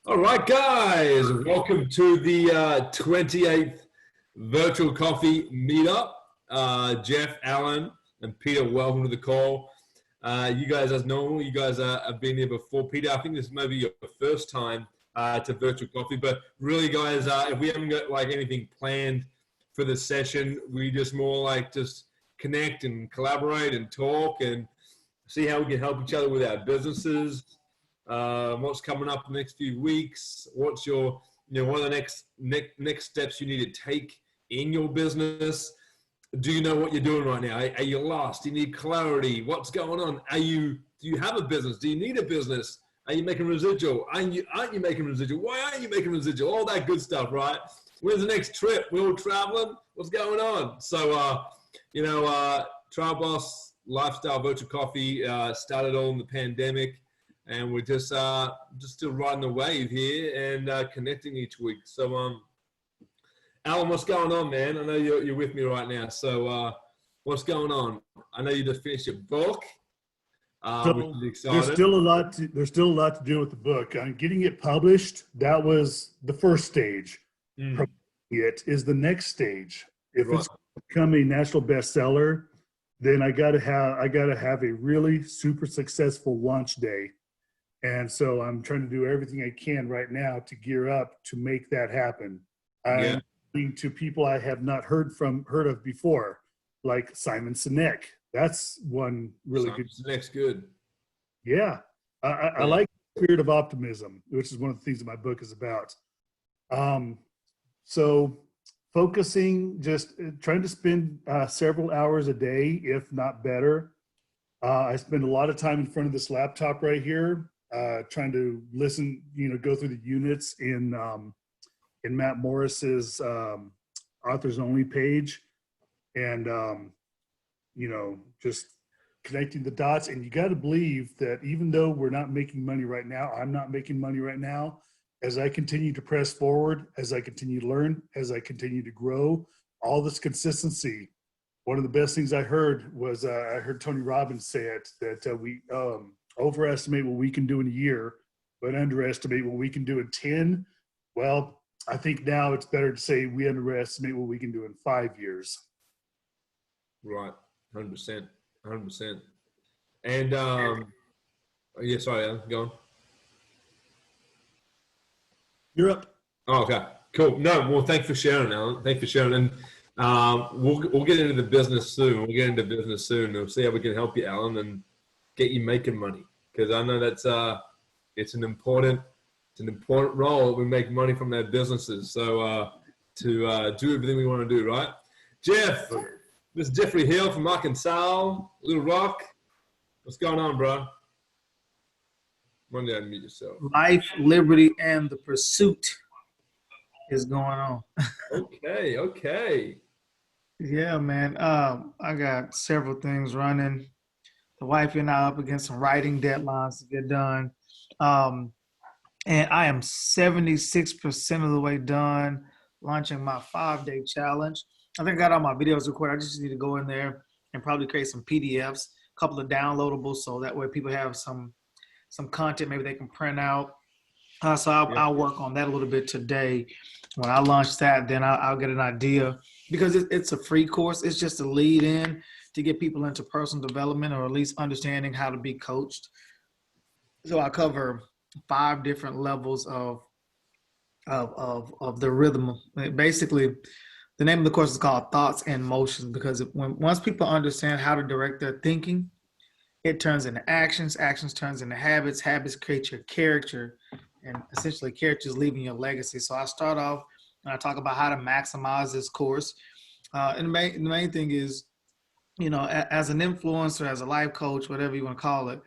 All right, guys, welcome to the 28th virtual coffee meetup. Jeff, Alan, and Peter, welcome to the call. You guys, as normal, you guys have been here before. Peter, I think this may be your first time to virtual coffee, but really, guys, if we haven't got like anything planned for the session, we just more like just connect and collaborate and talk and see how we can help each other with our businesses. What's coming up in the next few weeks? What's your, what are the next steps you need to take in your business? Do you know what you're doing right now? Are you lost? Do you need clarity? What's going on? Do you have a business? Do you need a business? Are you making residual? Aren't you making residual? Why aren't you making residual? All that good stuff, right? When's the next trip? We're all traveling. What's going on? So, Trial Boss Lifestyle Virtual Coffee started all in the pandemic. And we're just still riding the wave here and connecting each week. So, Alan, what's going on, man? I know you're with me right now. So, what's going on? I know you just finished your book, which is exciting. There's still a lot to do with the book. Getting it published, that was the first stage. It is the next stage. If it's become a national bestseller, then I gotta have a really super successful launch day. And so I'm trying to do everything I can right now to gear up to make that happen. I'm speaking to people I have not heard of before, like Simon Sinek. That's one really good. Sinek's good. Yeah. I like the spirit of optimism, which is one of the things that my book is about. So focusing, just trying to spend several hours a day, if not better. I spend a lot of time in front of this laptop right here. Trying to listen, go through the units in Matt Morris's authors only page, and just connecting the dots. And you got to believe that even though we're not making money right now, I'm not making money right now. As I continue to press forward, as I continue to learn, as I continue to grow, all this consistency. One of the best things I heard was I heard Tony Robbins say it that we overestimate what we can do in a year, but underestimate what we can do in 10. Well, I think now it's better to say we underestimate what we can do in 5 years. Right. 100%. 100%. And, sorry, Alan, go on. You're up. Oh, okay. Cool. No, well, thanks for sharing, Alan. Thanks for sharing. And we'll get into the business soon. We'll see how we can help you, Alan, and get you making money, because I know that's it's an important role that we make money from our businesses. So to do everything we want to do, right? Jeff, this is Jeffrey Hill from Arkansas, Little Rock. What's going on, bro? One day unmute yourself. Life, liberty, and the pursuit is going on. Okay. Yeah, man. I got several things running. The wife and I up against some writing deadlines to get done. And I am 76% of the way done launching my 5-day challenge. I think I got all my videos recorded. I just need to go in there and probably create some PDFs, a couple of downloadables, so that way people have some content maybe they can print out. So I'll work on that a little bit today. When I launch that, then I'll get an idea, because it's a free course. It's just a lead in to get people into personal development, or at least understanding how to be coached. So I cover 5 different levels of the rhythm. Basically, the name of the course is called Thoughts and Motions, because once people understand how to direct their thinking, it turns into actions. Actions turns into habits. Habits create your character, and essentially character is leaving your legacy. So I start off and I talk about how to maximize this course. And the main thing is, as an influencer, as a life coach, whatever you want to call it,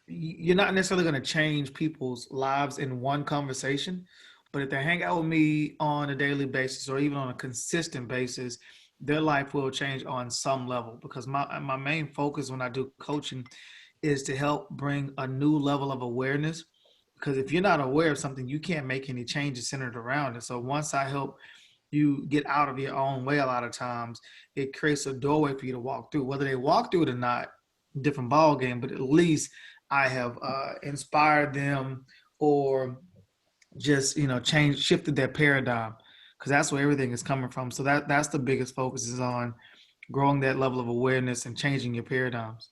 you're not necessarily going to change people's lives in one conversation, but if they hang out with me on a daily basis or even on a consistent basis, their life will change on some level, because my main focus when I do coaching is to help bring a new level of awareness. Because if you're not aware of something, you can't make any changes centered around it. So once I help you get out of your own way, a lot of times it creates a doorway for you to walk through. Whether they walk through it or not, different ball game, but at least I have inspired them or just, shifted their paradigm, because that's where everything is coming from. So that's the biggest focus, is on growing that level of awareness and changing your paradigms.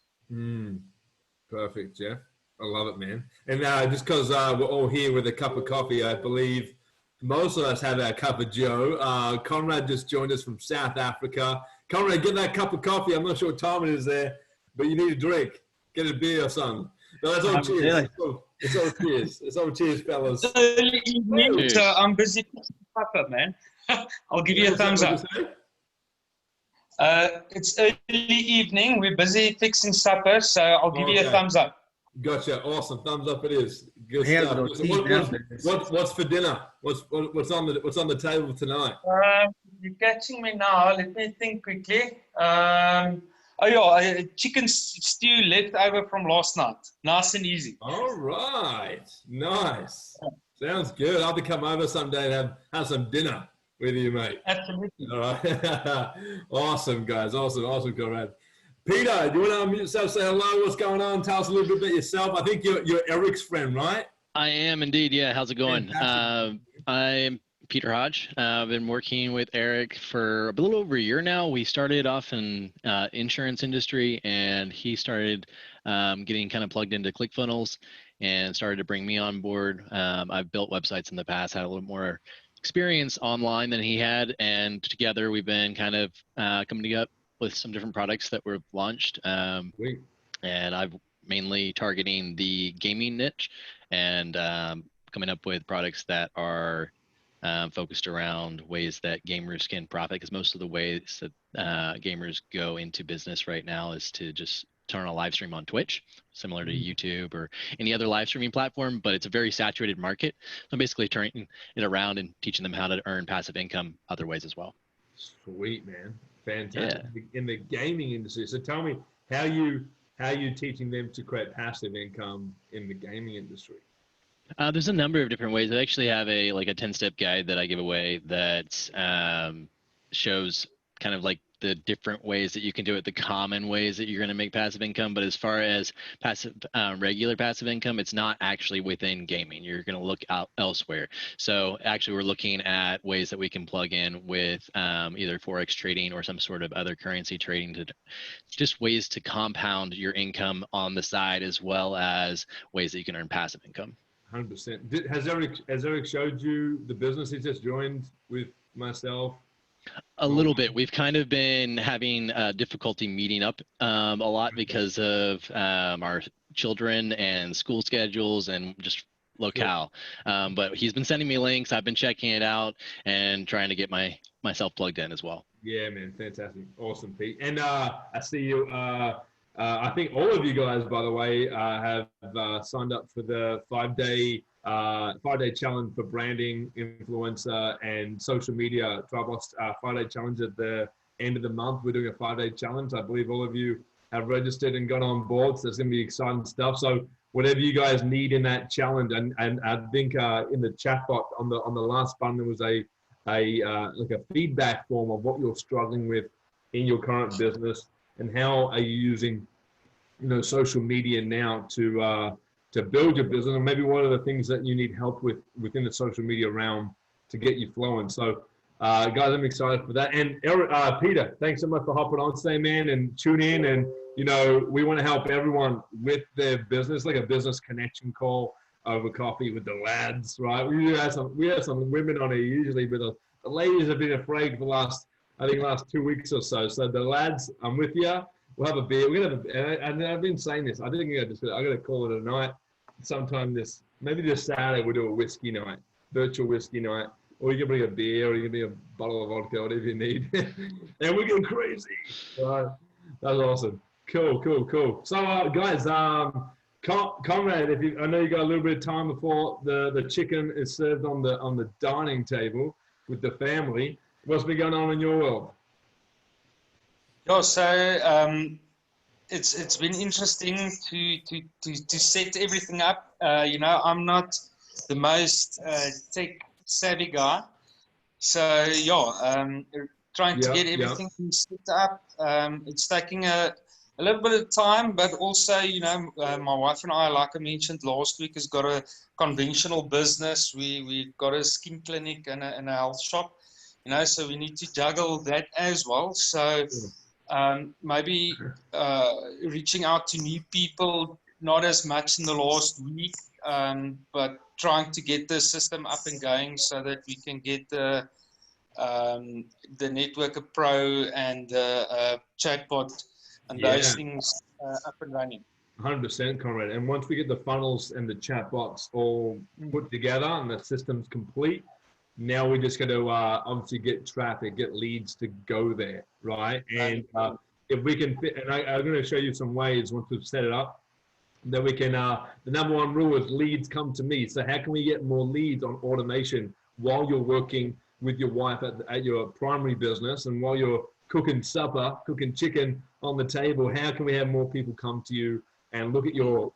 Perfect, Jeff. I love it, man. And just because we're all here with a cup of coffee, I believe most of us have our cup of Joe. Conrad just joined us from South Africa. Conrad, get that cup of coffee. I'm not sure what time it is there, but you need a drink. Get a beer or something. No, that's all cheers. It's all cheers. It's all cheers, fellas. Early evening, so I'm busy fixing supper, man. I'll give you a thumbs up. It's early evening. We're busy fixing supper, so I'll give you a thumbs up. Gotcha. Awesome. Thumbs up it is. Good stuff. What's for dinner? What's on the table tonight? You're catching me now. Let me think quickly. Chicken stew left over from last night. Nice and easy. All right. Nice. Sounds good. I'll have to come over someday and have some dinner with you, mate. Absolutely. All right. Awesome, guys. Awesome, Conrad. Peter, do you want to unmute yourself, say hello? What's going on? Tell us a little bit about yourself. I think you're Eric's friend, right? I am indeed. Yeah. How's it going? I'm Peter Hodge. I've been working with Eric for a little over a year now. We started off in insurance industry, and he started getting kind of plugged into ClickFunnels and started to bring me on board. I've built websites in the past, had a little more experience online than he had, and together we've been kind of coming up with some different products that were launched. And I've mainly targeting the gaming niche, and coming up with products that are focused around ways that gamers can profit, because most of the ways that gamers go into business right now is to just turn a live stream on Twitch, similar to YouTube or any other live streaming platform, but it's a very saturated market. So basically turning it around and teaching them how to earn passive income other ways as well. Sweet, man. Fantastic. Yeah. In the gaming industry. So tell me how you teaching them to create passive income in the gaming industry? There's a number of different ways. I actually have a 10-step guide that I give away that shows kind of like the different ways that you can do it, the common ways that you're going to make passive income. But as far as regular passive income, it's not actually within gaming. You're going to look out elsewhere. So actually we're looking at ways that we can plug in with either Forex trading or some sort of other currency trading, to just ways to compound your income on the side, as well as ways that you can earn passive income. 100%. Has Eric showed you the business he just joined with myself? A little bit. We've kind of been having difficulty meeting up a lot because of our children and school schedules and just locale. But he's been sending me links. I've been checking it out and trying to get myself plugged in as well. Yeah, man. Fantastic. Awesome, Pete. And I see you. I think all of you guys, by the way, have signed up for the 5-day challenge for branding, influencer, and social media. Tribos 5-day challenge at the end of the month. We're doing a 5-day challenge. I believe all of you have registered and got on board. So it's going to be exciting stuff. So whatever you guys need in that challenge, and I think in the chat box on the last button there was a feedback form of what you're struggling with in your current business, and how are you using social media now to build your business, and maybe what are the things that you need help with within the social media realm to get you flowing. So guys, I'm excited for that. And Peter, thanks so much for hopping on today, man, and tune in. And we want to help everyone with their business, like a business connection call over coffee with the lads, right? We have some women on here usually, but the ladies have been afraid for the last 2 weeks or so. So the lads, I'm with you. We'll have a beer. We're gonna have and I've been saying this. I think I gotta call it a night. Sometime maybe this Saturday we'll do a whiskey night, virtual whiskey night, or you can bring a beer, or you can bring a bottle of vodka, whatever you need, and we're getting crazy. Right? That's awesome. Cool. So guys, Conrad, I know you got a little bit of time before the chicken is served on the dining table with the family. What's been going on in your world? Yeah, so it's been interesting to set everything up. I'm not the most tech savvy guy, so trying to get everything set up. It's taking a a little bit of time, but also, my wife and I, like I mentioned last week, has got a conventional business. We got a skin clinic and a health shop, so we need to juggle that as well. So maybe reaching out to new people, not as much in the last week, but trying to get the system up and going so that we can get the Networker Pro and the chatbot and those things up and running. 100%, Conrad. And once we get the funnels and the chatbots all put together and the system's complete, now we just got to obviously get traffic, get leads to go there, right? And if we can fit, and I'm going to show you some ways once we've set it up, that we can, the number one rule is leads come to me. So how can we get more leads on automation while you're working with your wife at your primary business, and while you're cooking supper, cooking chicken on the table, how can we have more people come to you and look at your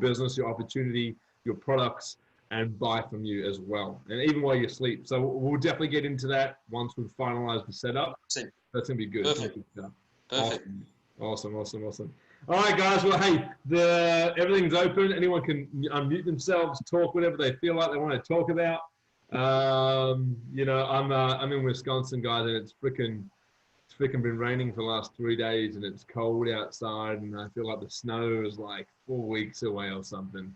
business, your opportunity, your products, and buy from you as well, and even while you sleep. So we'll definitely get into that once we've finalized the setup. That's gonna be good. Perfect. Awesome. All right, guys. Well, hey, everything's open. Anyone can unmute themselves, talk whatever they feel like they want to talk about. I'm in Wisconsin, guys, and it's freaking been raining for the last 3 days, and it's cold outside, and I feel like the snow is like 4 weeks away or something.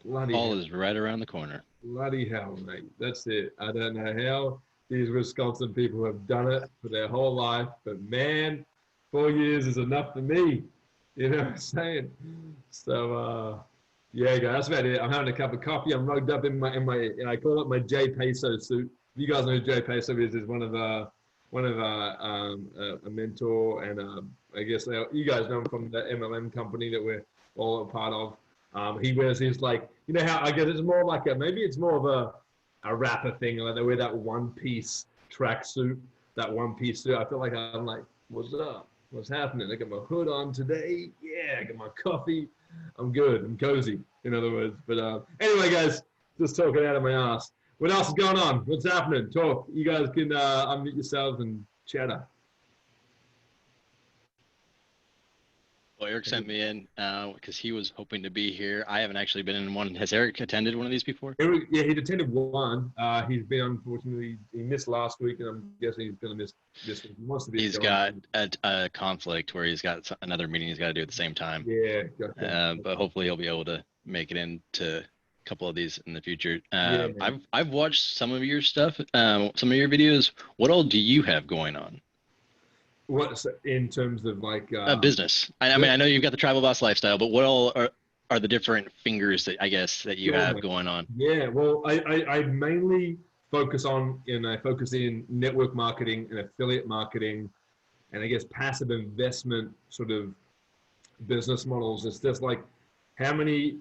Fall is right around the corner. Bloody hell, mate. That's it. I don't know how these Wisconsin people have done it for their whole life, but man, 4 years is enough for me. You know what I'm saying? So, yeah, guys, that's about it. I'm having a cup of coffee. I'm rugged up in my I call it my Jay Peso suit. You guys know who Jay Peso is one of a mentor, and I guess you guys know him from the MLM company that we're all a part of. He wears his, like, how I guess it's more like maybe it's more of a rapper thing, like they wear that one-piece tracksuit, that one-piece suit. I feel like I'm like, what's up? What's happening? I got my hood on today. Yeah, I got my coffee. I'm good. I'm cozy, in other words. But anyway, guys, just talking out of my ass. What else is going on? What's happening? Talk. You guys can unmute yourselves and chatter. Well, Eric sent me in because he was hoping to be here. I haven't actually been in one. Has Eric attended one of these before? Eric, yeah, he'd attended one. He's been, unfortunately, he missed last week, and I'm guessing he's going to miss this week. He wants to be. He's got a conflict where he's got another meeting he's got to do at the same time. Yeah. Gotcha. But hopefully he'll be able to make it into a couple of these in the future. Yeah, I've watched some of your stuff, some of your videos. What all do you have going on? What's in terms of like business? I mean, I know you've got the Tribal Boss lifestyle, but what all are the different fingers that I guess that you have going on? Yeah, well, I mainly focus in network marketing and affiliate marketing, and I guess passive investment sort of business models. It's just like how many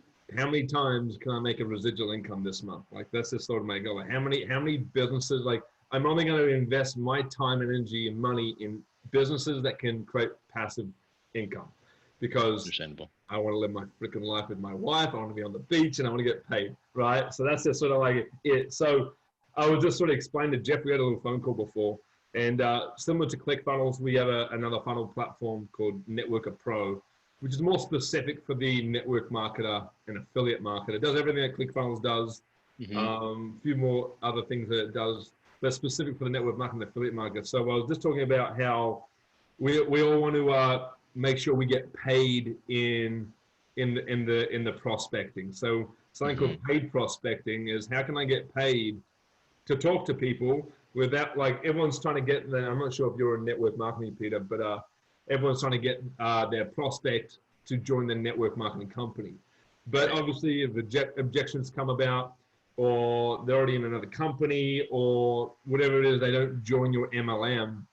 times can I make a residual income this month? Like that's just sort of my goal. Like, how many businesses? Like I'm only going to invest my time and energy and money in businesses that can create passive income, because Understandable. I want to live my freaking life with my wife. I want to be on the beach and I want to get paid, right? So that's just sort of like it. So I was just sort of explaining to Jeff, we had a little phone call before, and similar to ClickFunnels, we have another funnel platform called Networker Pro, which is more specific for the network marketer and affiliate marketer. It does everything that ClickFunnels does, a few more other things that it does, but specific for the network marketing and affiliate market. So I was just talking about how we all want to make sure we get paid in the prospecting. So something called paid prospecting is how can I get paid to talk to people without, like, everyone's trying to get there. I'm not sure if you're in network marketing, Peter, but everyone's trying to get their prospect to join the network marketing company. But obviously if objections come about, or they're already in another company, or whatever it is, they don't join your MLM,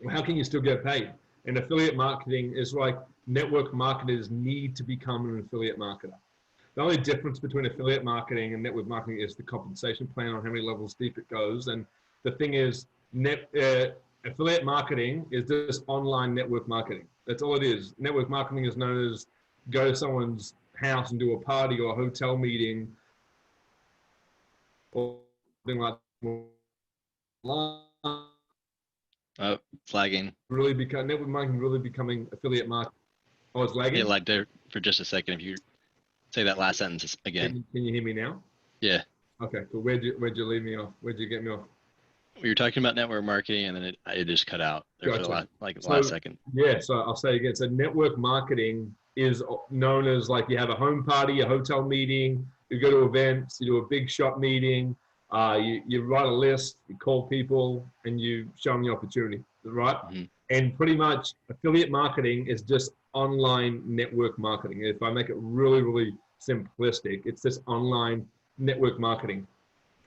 well, how can you still get paid? And affiliate marketing is like network marketers need to become an affiliate marketer. The only difference between affiliate marketing and network marketing is the compensation plan on how many levels deep it goes. And the thing is, affiliate marketing is just online network marketing. That's all it is. Network marketing is known as go to someone's house and do a party or a hotel meeting or something like that. Flagging. Network marketing really becoming affiliate marketing. Oh, it's lagging? It lagged there for just a second. If you say that last sentence again. Can you hear me now? Yeah. Okay, cool. Where'd you leave me off? Where'd you get me off? We were talking about network marketing, and then it just cut out there for the last second. Yeah, so I'll say again. So network marketing is known as like you have a home party, a hotel meeting, you go to events, you do a big shop meeting, you write a list, you call people, and you show them the opportunity, right? Mm-hmm. And pretty much affiliate marketing is just online network marketing. If I make it really, really simplistic, it's just online network marketing.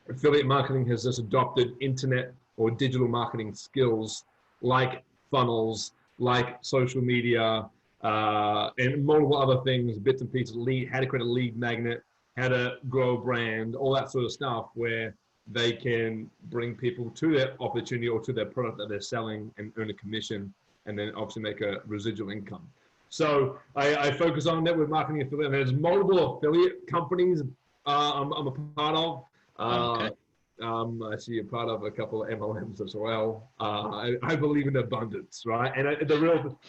Affiliate marketing has just adopted internet or digital marketing skills like funnels, like social media, and multiple other things, bits and pieces, how to create a lead magnet, how to grow a brand, all that sort of stuff, where they can bring people to their opportunity or to their product that they're selling and earn a commission, and then obviously make a residual income. So I focus on network marketing affiliate. There's multiple affiliate companies I'm a part of. Okay. I'm actually a part of a couple of MLMs as well. I believe in abundance, right? And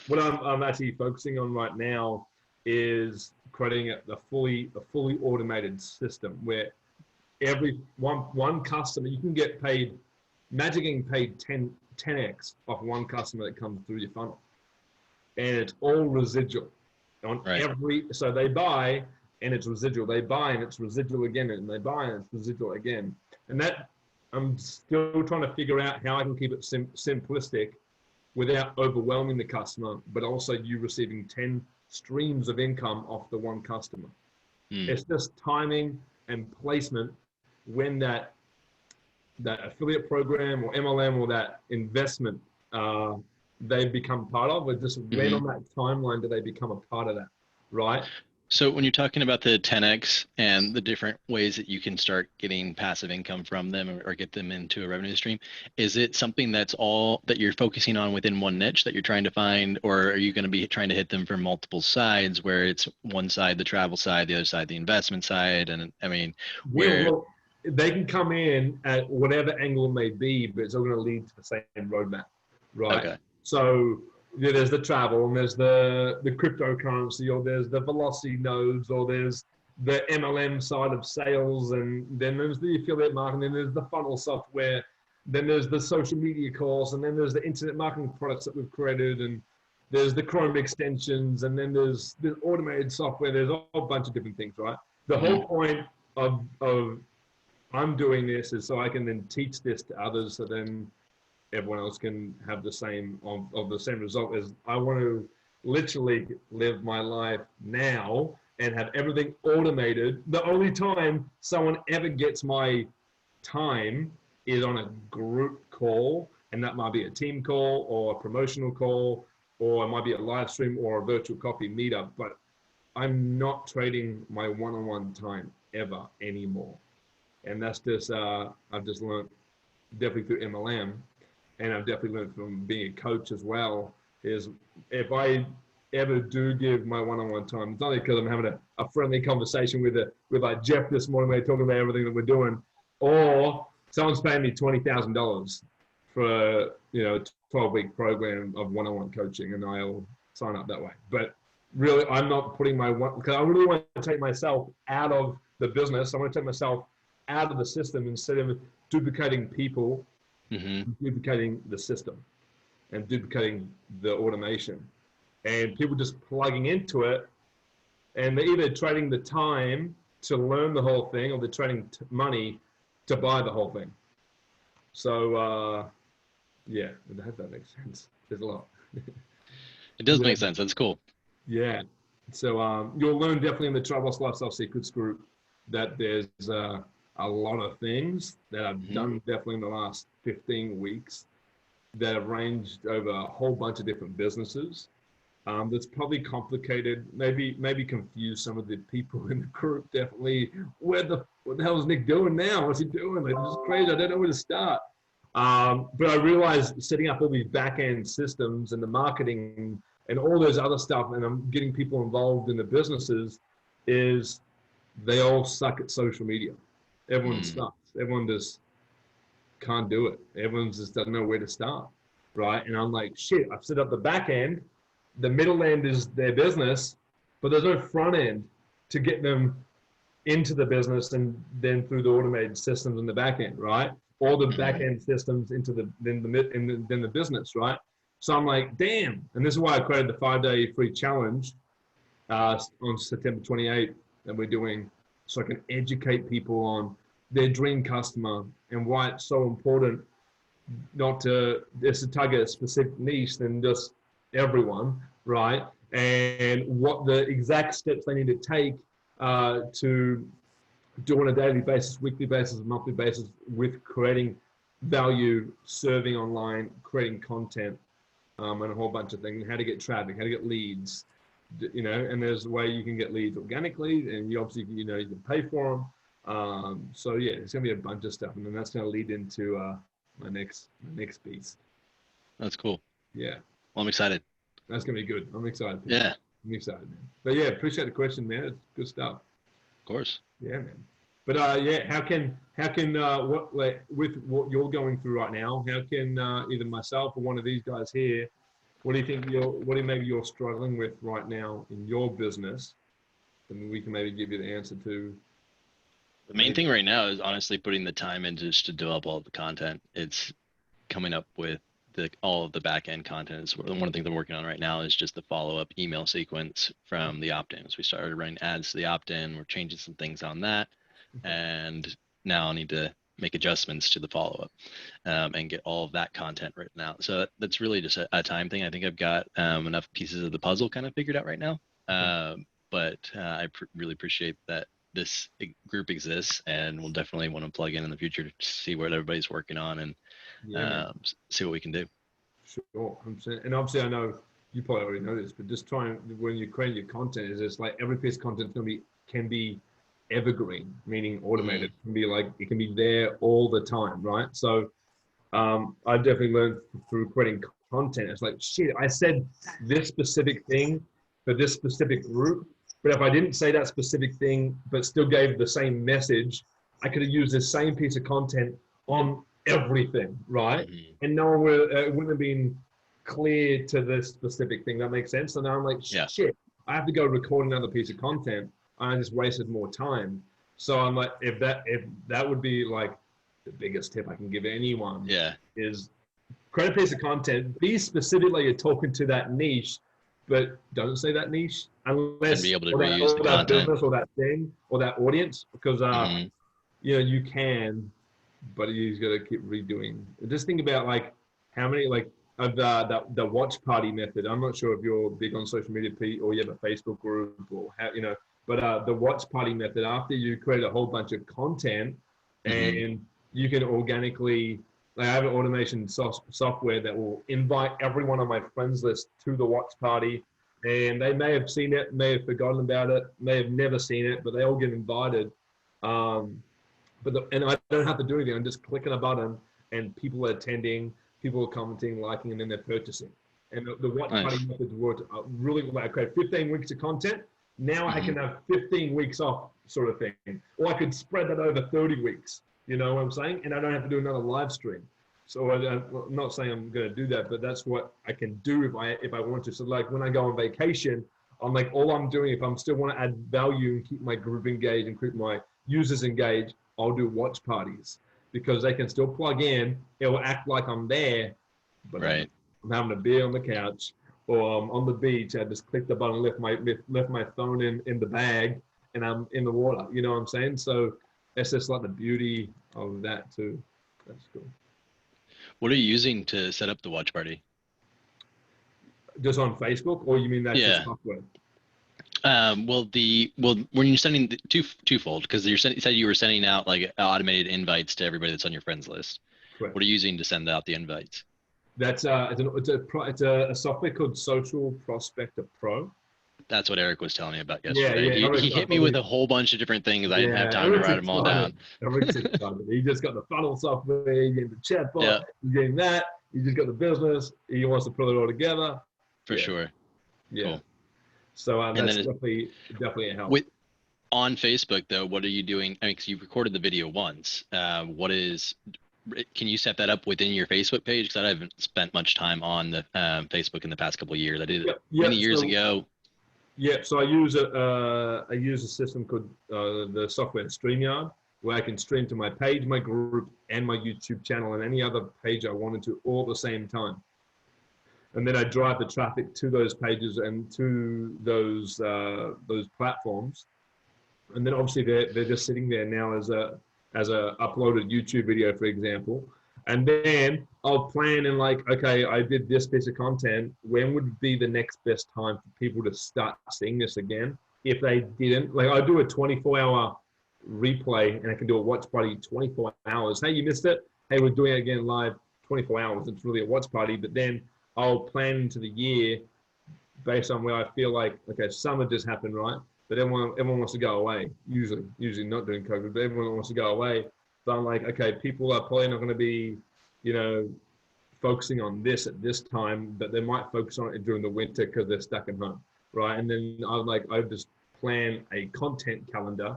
what I'm actually focusing on right now is creating a fully automated system where every one customer, you can get paid, imagine getting paid 10x off one customer that comes through your funnel. And it's all residual on so they buy and it's residual. They buy and it's residual again, and they buy and it's residual again. And that I'm still trying to figure out how I can keep it simplistic without overwhelming the customer, but also you receiving 10 streams of income off the one customer. It's just timing and placement when that affiliate program or MLM or that investment they become part of, or just when on that timeline do they become a part of that, right? So when you're talking about the 10X and the different ways that you can start getting passive income from them or get them into a revenue stream, is it something that's all that you're focusing on within one niche that you're trying to find, or are you going to be trying to hit them from multiple sides, where it's one side, the travel side, the other side, the investment side? And I mean, well, they can come in at whatever angle it may be, but it's all going to lead to the same roadmap, right? Okay. So there's the travel, and there's the cryptocurrency, or there's the velocity nodes, or there's the MLM side of sales, and then there's the affiliate marketing, then there's the funnel software, then there's the social media course, and then there's the internet marketing products that we've created, and there's the Chrome extensions, and then there's the automated software. There's a whole bunch of different things, right? The whole point of I'm doing this is so I can then teach this to others, so then everyone else can have the same of the same result. As I want to literally live my life now and have everything automated. The only time someone ever gets my time is on a group call, and that might be a team call or a promotional call, or it might be a live stream or a virtual coffee meetup, but I'm not trading my one-on-one time ever anymore. And that's just, I've just learned definitely through MLM, and I've definitely learned from being a coach as well, is if I ever do give my one-on-one time, it's only because I'm having a friendly conversation with like Jeff this morning, we're talking about everything that we're doing, or someone's paying me $20,000 for a 12-week program of one-on-one coaching, and I'll sign up that way. But really, I'm not putting because I really want to take myself out of the business. I want to take myself out of the system instead of duplicating people, duplicating the system and duplicating the automation, and people just plugging into it, and they're either trading the time to learn the whole thing, or they're trading money to buy the whole thing. So yeah, I hope that makes sense. There's a lot. It does make sense. That's cool. Yeah. So you'll learn definitely in the Travel Lifestyle Secrets group that there's a lot of things that I've done definitely in the last 15 weeks that have ranged over a whole bunch of different businesses. That's probably complicated, maybe confused some of the people in the group. Definitely, what the hell is Nick doing now? What's he doing? Like, this is crazy. I don't know where to start. But I realized setting up all these back-end systems and the marketing and all those other stuff, and I'm getting people involved in the businesses, is they all suck at social media. Everyone sucks. Everyone just can't do it. Everyone just doesn't know where to start, right? And I'm like, shit, I've set up the back end. the middle end is their business, but there's no front end to get them into the business and then through the automated systems in the back end, right? Or the back end systems into then the business, right? So I'm like, damn. And this is why I created the 5-day free challenge on September 28th that we're doing, so I can educate people on their dream customer and why it's so important not to just to target a specific niche than just everyone, right? And what the exact steps they need to take to do on a daily basis, weekly basis, monthly basis with creating value, serving online, creating content, and a whole bunch of things, how to get traffic, how to get leads, you know, and there's a way you can get leads organically, and you obviously, you know, you can pay for them. So yeah, it's gonna be a bunch of stuff, and then that's gonna lead into my next piece. That's cool. Yeah. Well, I'm excited. That's gonna be good. I'm excited. Yeah. I'm excited, man. But yeah, appreciate the question, man. It's good stuff. Of course. Yeah, man. But yeah, how can what, like, with what you're going through right now, how can either myself or one of these guys here, what do you think maybe you're struggling with right now in your business, and we can maybe give you the answer to. The main thing right now is honestly putting the time in just to develop all of the content. It's coming up with all of the back end content. Is one of the things I'm working on right now is just the follow-up email sequence from the opt-ins. We started running ads to the opt-in. We're changing some things on that. And now I need to make adjustments to the follow-up and get all of that content written out. So that's really just a time thing. I think I've got enough pieces of the puzzle kind of figured out right now. But I really appreciate that this group exists, and we'll definitely want to plug in the future to see what everybody's working on and see what we can do. Sure, 100%. And obviously I know you probably already know this, but just trying, when you're creating your content, is it's like every piece of content can be evergreen, meaning automated. It can be there all the time, right? So I definitely learned through creating content. It's like, shit, I said this specific thing for this specific group, but if I didn't say that specific thing, but still gave the same message, I could have used the same piece of content on everything, right? And no one wouldn't have been clear to this specific thing. That makes sense. So now I'm like, shit, I have to go record another piece of content. I just wasted more time. So I'm like, if that would be like the biggest tip I can give anyone, is create a piece of content, be specific, like you're talking to that niche, but don't say that niche unless be able to reuse the content, business or that thing or that audience, because you know, you can, but you just got to keep redoing. Just think about like how many of the watch party method. I'm not sure if you're big on social media, Pete, or you have a Facebook group or how, you know. But the watch party method, after you create a whole bunch of content and you can organically, like, I have an automation software that will invite everyone on my friends list to the watch party, and they may have seen it, may have forgotten about it, may have never seen it, but they all get invited. And I don't have to do anything. I'm just clicking a button and people are attending, people are commenting, liking, and then they're purchasing. And the watch party method worked really well. I create 15 weeks of content. Now I can have 15 weeks off, sort of thing. Or I could spread that over 30 weeks, you know what I'm saying? And I don't have to do another live stream. So I'm not saying I'm going to do that, but that's what I can do if I want to. So like when I go on vacation, I'm like, all I'm doing, if I'm still want to add value and keep my group engaged and keep my users engaged, I'll do watch parties, because they can still plug in. It will act like I'm there, but I'm having a beer on the couch, or on the beach. I just click the button, left my phone in the bag, and I'm in the water. You know what I'm saying? So it's just like the beauty of that too. That's cool. What are you using to set up the watch party? Just on Facebook, or you mean that's just software? When you're sending twofold, because you said you were sending out like automated invites to everybody that's on your friends list. Correct. What are you using to send out the invites? That's it's a software called Social Prospector Pro. That's what Eric was telling me about yesterday. He hit me with a whole bunch of different things. I didn't have time to write them all down. He just got the funnel software, you get the chatbot, you getting that, you just got the business, he wants to put it all together. For sure. Yeah. Cool. So that's definitely a help. On Facebook though, what are you doing? I mean, because you recorded the video once. can you set that up within your Facebook page? Because I haven't spent much time on the Facebook in the past couple of years. I did it many years ago. Yeah, so I use a system called the software StreamYard, where I can stream to my page, my group, and my YouTube channel, and any other page I wanted to all at the same time. And then I drive the traffic to those pages and to those platforms. And then obviously they're just sitting there now as a uploaded YouTube video, for example. And then I'll plan and like, okay, I did this piece of content. When would be the next best time for people to start seeing this again? If they didn't, like I do a 24-hour replay, and I can do a watch party 24 hours. Hey, you missed it. Hey, we're doing it again live 24 hours. It's really a watch party, but then I'll plan into the year based on where I feel like, okay, summer just happened, right? But everyone wants to go away. Usually not during COVID, but everyone wants to go away. So I'm like, okay, people are probably not going to be, focusing on this at this time, but they might focus on it during the winter because they're stuck at home, right? And then I just plan a content calendar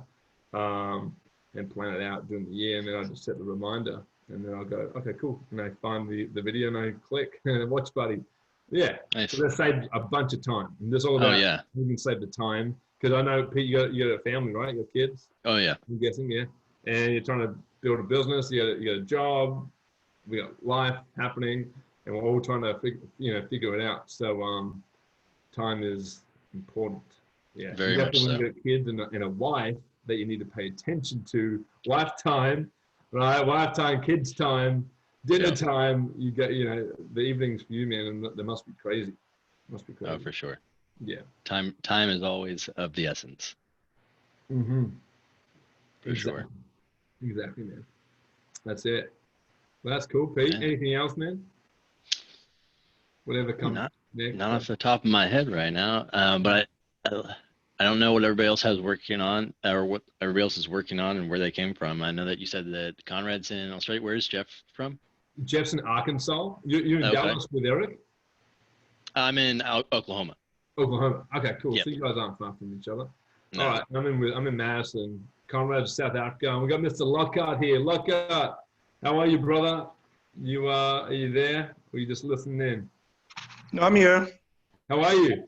and plan it out during the year, and then I just set the reminder, and then I'll go, okay, cool. And I find the video and I click and watch buddy. Yeah, nice. So that saved a bunch of time. And this all about you can save the time, because I know, Pete, you got a family, right? Your kids? Oh yeah. I'm guessing, yeah. And you're trying to build a business. You got a job. We got life happening, and we're all trying to figure it out. So time is important. Yeah, very much so. When you got kids and a wife that you need to pay attention to. Wife time, right? Wife time, kids time, dinner time. You get the evenings for you, man, and they must be crazy. Must be crazy. Oh, for sure. Yeah. Time is always of the essence. Mm-hmm. For sure. Exactly, man. That's it. Well, that's cool, Pete. Yeah. Anything else, man? Whatever comes next. Not off the top of my head right now, but I don't know what everybody else has working on, or what everybody else is working on, and where they came from. I know that you said that Conrad's in Australia. Where's Jeff from? Jeff's in Arkansas. You're in Dallas with Eric? I'm in Oklahoma. Oklahoma. Okay, cool. Yep. So you guys aren't far from each other. No. All right. I'm in Madison. Conrad's South Africa. And we got Mr. Lockhart here. Lockhart, how are you, brother? Are you there? Or are you just listening in? No, I'm here. How are you?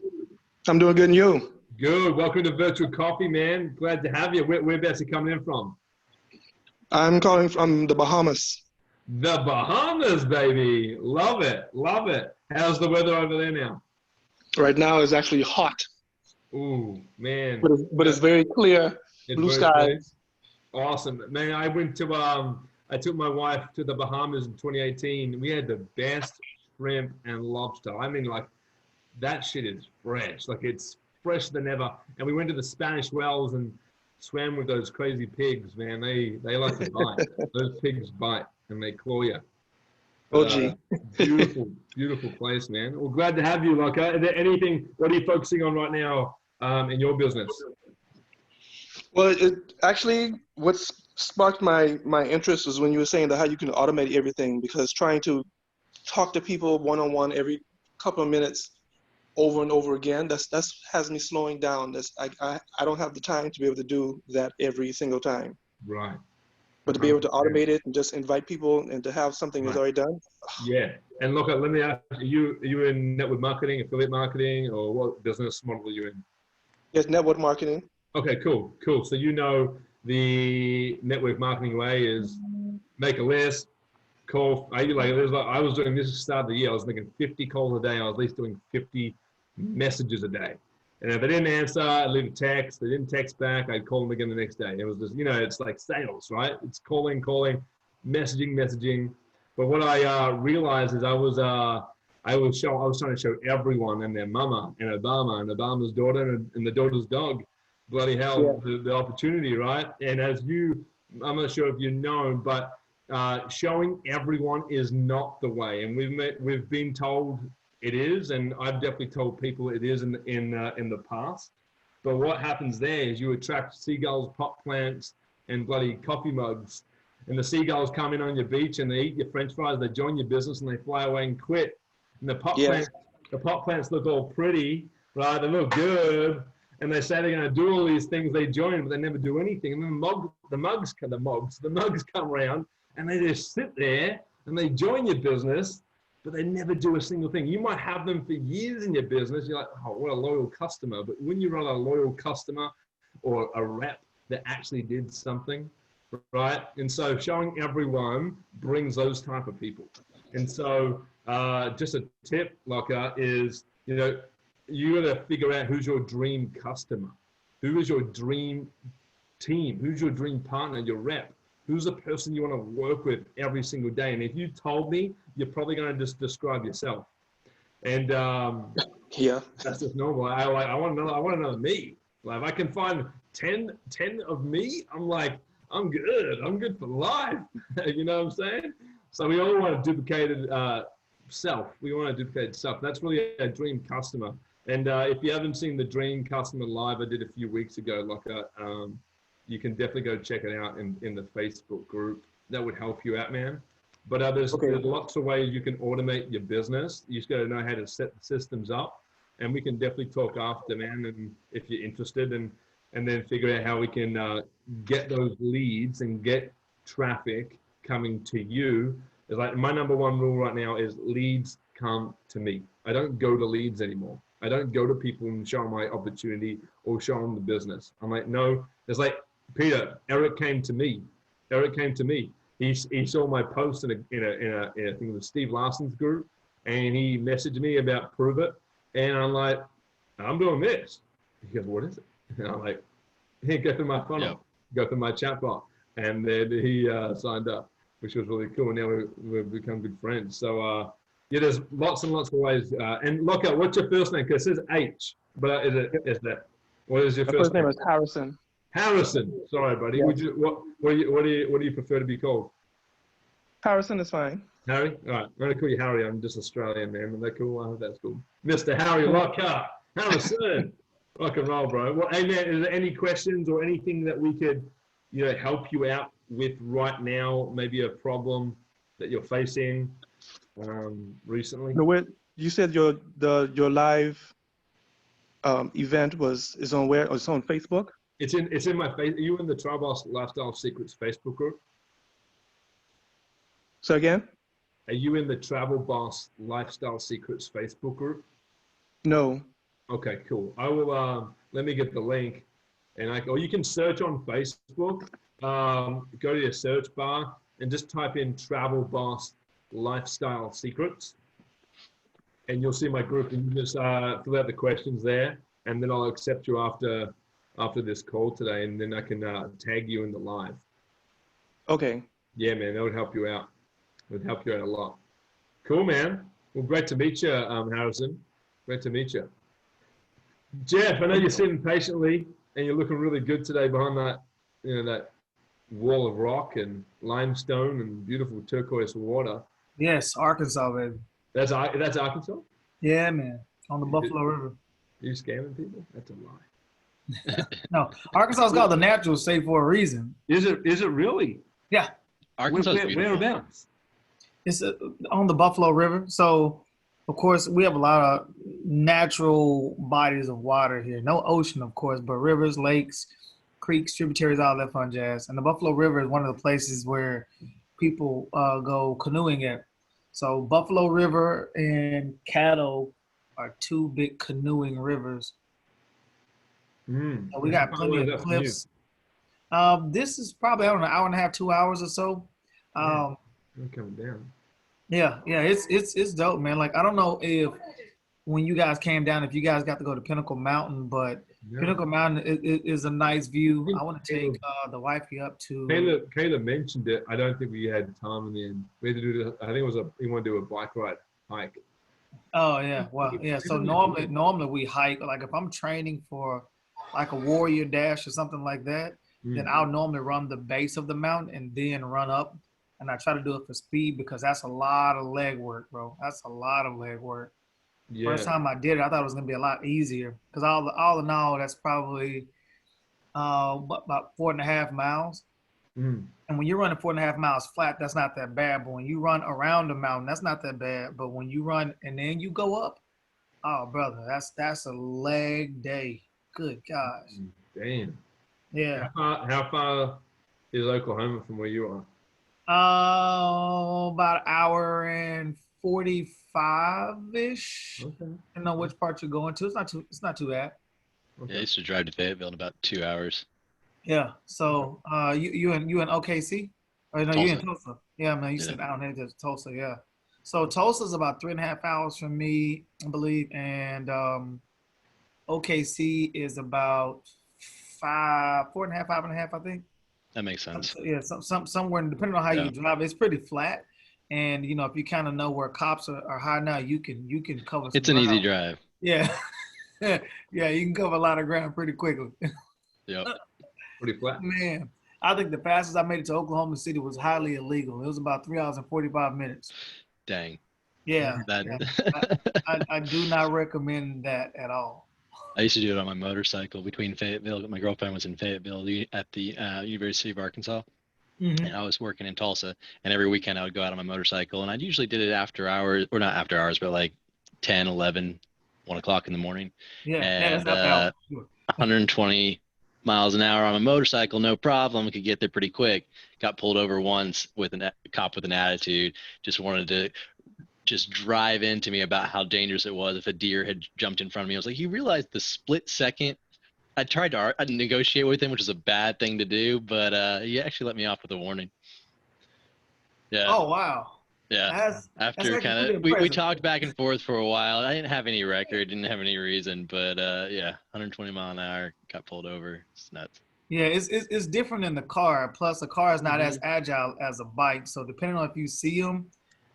I'm doing good, and you? Good. Welcome to Virtual Coffee, man. Glad to have you. Whereabouts you coming in from? I'm calling from the Bahamas. The Bahamas, baby. Love it. Love it. How's the weather over there now? Right now it's actually hot. Ooh, man. But it's very clear. Blue skies. Awesome. Man, I went to I took my wife to the Bahamas in 2018. We had the best shrimp and lobster. I mean, like, that shit is fresh. Like, it's fresher than ever. And we went to the Spanish Wells and swam with those crazy pigs, man. They like to bite. Those pigs bite and they claw you. Oh, gee. Beautiful place, man. Well, glad to have you, Lockhart. Is there anything, what are you focusing on right now in your business? Well, it actually, what sparked my interest was when you were saying that how you can automate everything, because trying to talk to people one-on-one every couple of minutes over and over again, that's has me slowing down. I don't have the time to be able to do that every single time. Right. But to be able to automate it and just invite people and to have something that's already done. Yeah. And look, let me ask you, are you in network marketing, affiliate marketing, or what business model are you in? Yes, network marketing. Okay, cool. So the network marketing way is make a list, call. I was doing this at the start of the year. I was making 50 calls a day. I was at least doing 50 messages a day. And if they didn't answer, I'd leave a text. They didn't text back, I'd call them again the next day. It was just, it's like sales, right? It's calling, messaging. But what I realized is I was trying to show everyone and their mama and Obama's daughter and the daughter's dog, bloody hell, the opportunity, right? And I'm not sure if you know, but showing everyone is not the way. And we've been told it is, and I've definitely told people it is in the past. But what happens there is you attract seagulls, pot plants, and bloody coffee mugs. And the seagulls come in on your beach and they eat your French fries. They join your business and they fly away and quit. And the pot plants look all pretty, right? They look good, and they say they're going to do all these things. They join, but they never do anything. And then the mugs come around, and they just sit there and they join your business, but they never do a single thing. You might have them for years in your business. You're like, oh, what a loyal customer. But when you run a loyal customer or a rep that actually did something, right? And so showing everyone brings those type of people. And so just a tip, Locke, is, you know, you got to figure out who's your dream customer. Who is your dream team? Who's your dream partner, your rep? Who's the person you want to work with every single day? And if you told me, you're probably going to just describe yourself. And Yeah, that's just normal. I want to know me. Like, if I can find 10 of me, I'm like, I'm good. I'm good for life. You know what I'm saying? So we all want a duplicated self. We want a duplicated self. That's really a dream customer. And if you haven't seen the Dream Customer Live I did a few weeks ago, Locke, you can definitely go check it out in the Facebook group. That would help you out, man. But there's lots of ways you can automate your business. You just got to know how to set the systems up. And we can definitely talk after, man, and if you're interested, and then figure out how we can get those leads and get traffic coming to you. It's like my number one rule right now is leads come to me. I don't go to leads anymore. I don't go to people and show them my opportunity or show them the business. I'm like, no. It's like, Peter, Eric came to me. He saw my post in a thing with Steve Larson's group, and he messaged me about Prove It. And I'm like, I'm doing this. He goes, what is it? And I'm like, hey, go through my funnel, go through my chat bot. And then he signed up, which was really cool. And now we've become good friends. So yeah, there's lots and lots of ways. And Locke, what's your first name? Because it says H, but is that what is your first name? My first name is Harrison. Harrison. Sorry, buddy. Yes. What do you prefer to be called? Harrison is fine. Harry? All right. I'm going to call you Harry. I'm just Australian, man. Is that cool? That's cool. Mr. Harry Lockhart. Harrison. Rock and roll, bro. Well, hey, man, is there any questions or anything that we could, you know, help you out with right now? Maybe a problem that you're facing recently? No, you said your live event is on where? It's on Facebook? It's in my face. Are you in the Tribal Lifestyle Secrets Facebook group? So again? Are you in the Travel Boss Lifestyle Secrets Facebook group? No. Okay, cool. I will, let me get the link, or you can search on Facebook, go to your search bar and just type in Travel Boss Lifestyle Secrets, and you'll see my group, and you just fill out the questions there, and then I'll accept you after this call today, and then I can tag you in the live. Okay. Yeah, man, that would help you out. It would help you out a lot. Cool, man. Well, great to meet you, Harrison. Great to meet you. Jeff, I know you're sitting patiently and you're looking really good today behind that, you know, that wall of rock and limestone and beautiful turquoise water. Yes, Arkansas, baby. That's Arkansas? Yeah, man. On the Buffalo River. Are you scamming people? That's a lie. No, Arkansas is called the natural state for a reason. Is it really? Yeah. Arkansas is beautiful. Whereabouts? It's on the Buffalo River. So, of course, we have a lot of natural bodies of water here. No ocean, of course, but rivers, lakes, creeks, tributaries, all that fun jazz. And the Buffalo River is one of the places where people go canoeing at. So Buffalo River and Caddo are two big canoeing rivers. And we got plenty of cliffs. This is probably, I don't know, an hour and a half, 2 hours or so. I'm coming down. Yeah, it's dope, man. Like, I don't know if when you guys came down, if you guys got to go to Pinnacle Mountain, but Pinnacle Mountain is a nice view. I want to take the wifey up to. Kayla mentioned it. I don't think we had time in the end. We had to do. I think it was we want to do a bike ride, hike. Oh yeah, well yeah. So normally we hike. Like if I'm training for like a warrior dash or something like that, then I'll normally run the base of the mountain and then run up. And I try to do it for speed because that's a lot of leg work, bro. That's a lot of leg work. Yeah. First time I did it, I thought it was gonna be a lot easier because all in all, that's probably about 4.5 miles. And when you're running 4.5 miles flat, that's not that bad. But when you run around the mountain, that's not that bad. But when you run and then you go up, oh brother, that's a leg day. Good gosh. Damn. Yeah. How far is Oklahoma from where you are? About an hour and 45-ish. Okay. I know which part you're going to. It's not too bad. Yeah, I used to drive to Fayetteville in about 2 hours. Yeah. So you in OKC? Or no, you in Tulsa. Tulsa. Yeah, man. You Yeah. said down here to Tulsa, yeah. So Tulsa's about 3.5 hours from me, I believe, and OKC is about 4.5, 5.5, I think. That makes sense. Yeah, somewhere depending on how Yeah. you drive, it's pretty flat. And you know, if you kind of know where cops are high now, you can cover some It's an easy ground. drive. Yeah. Yeah, you can cover a lot of ground pretty quickly. Yep. Pretty flat. Man, I think the fastest I made it to Oklahoma City was highly illegal. It was about 3 hours and 45 minutes. Dang. Yeah, That. yeah. I do not recommend that at all. I used to do it on my motorcycle between Fayetteville. My girlfriend was in Fayetteville at the University of Arkansas, and I was working in Tulsa. And every weekend I would go out on my motorcycle, and I usually did it after hours, or not after hours, but like 10, 11, 1 o'clock in the morning. Yeah, And that's after hours. 120 miles an hour on a motorcycle, no problem. Could get there pretty quick. Got pulled over once with a cop with an attitude. Just wanted to just drive into me about how dangerous it was if a deer had jumped in front of me. I was like, you realize the split second I tried to negotiate with him, which is a bad thing to do, but he actually let me off with a warning. Yeah. Oh wow. Yeah. After kind of we talked back and forth for a while. I didn't have any record, didn't have any reason, but yeah, 120 mile an hour, got pulled over. It's nuts. Yeah, it's different in the car. Plus, a car is not as agile as a bike. So depending on if you see them,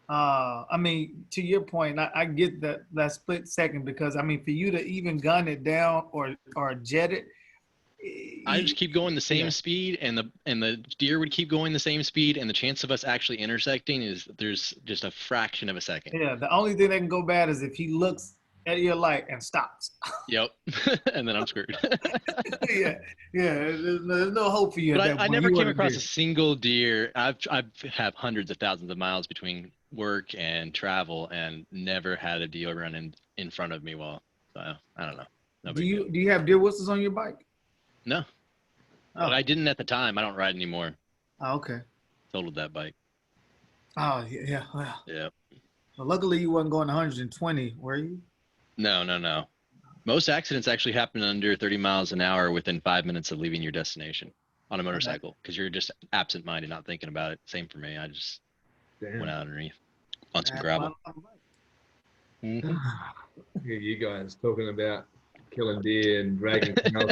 I mean, to your point, I get that split second because I mean, for you to even gun it down or jet it, I just keep going the same speed, and the deer would keep going the same speed, and the chance of us actually intersecting is there's just a fraction of a second. Yeah, the only thing that can go bad is if he looks at your light and stops. Yep, and then I'm screwed. Yeah. There's no hope for you. But I never came across a single deer. I've have hundreds of thousands of miles between work and travel, and never had a deer run in front of me. Well, so I don't know. No do you have deer whistles on your bike? No. Oh. But I didn't at the time. I don't ride anymore. Oh, okay. Totaled that bike. Oh, yeah. Wow. Yeah. Well, luckily you wasn't going 120, were you? No. Most accidents actually happen under 30 miles an hour within 5 minutes of leaving your destination on a motorcycle because you're just absent-minded, not thinking about it. Same for me. I just went out underneath on some gravel. Mm-hmm. You guys talking about killing deer and dragging cows.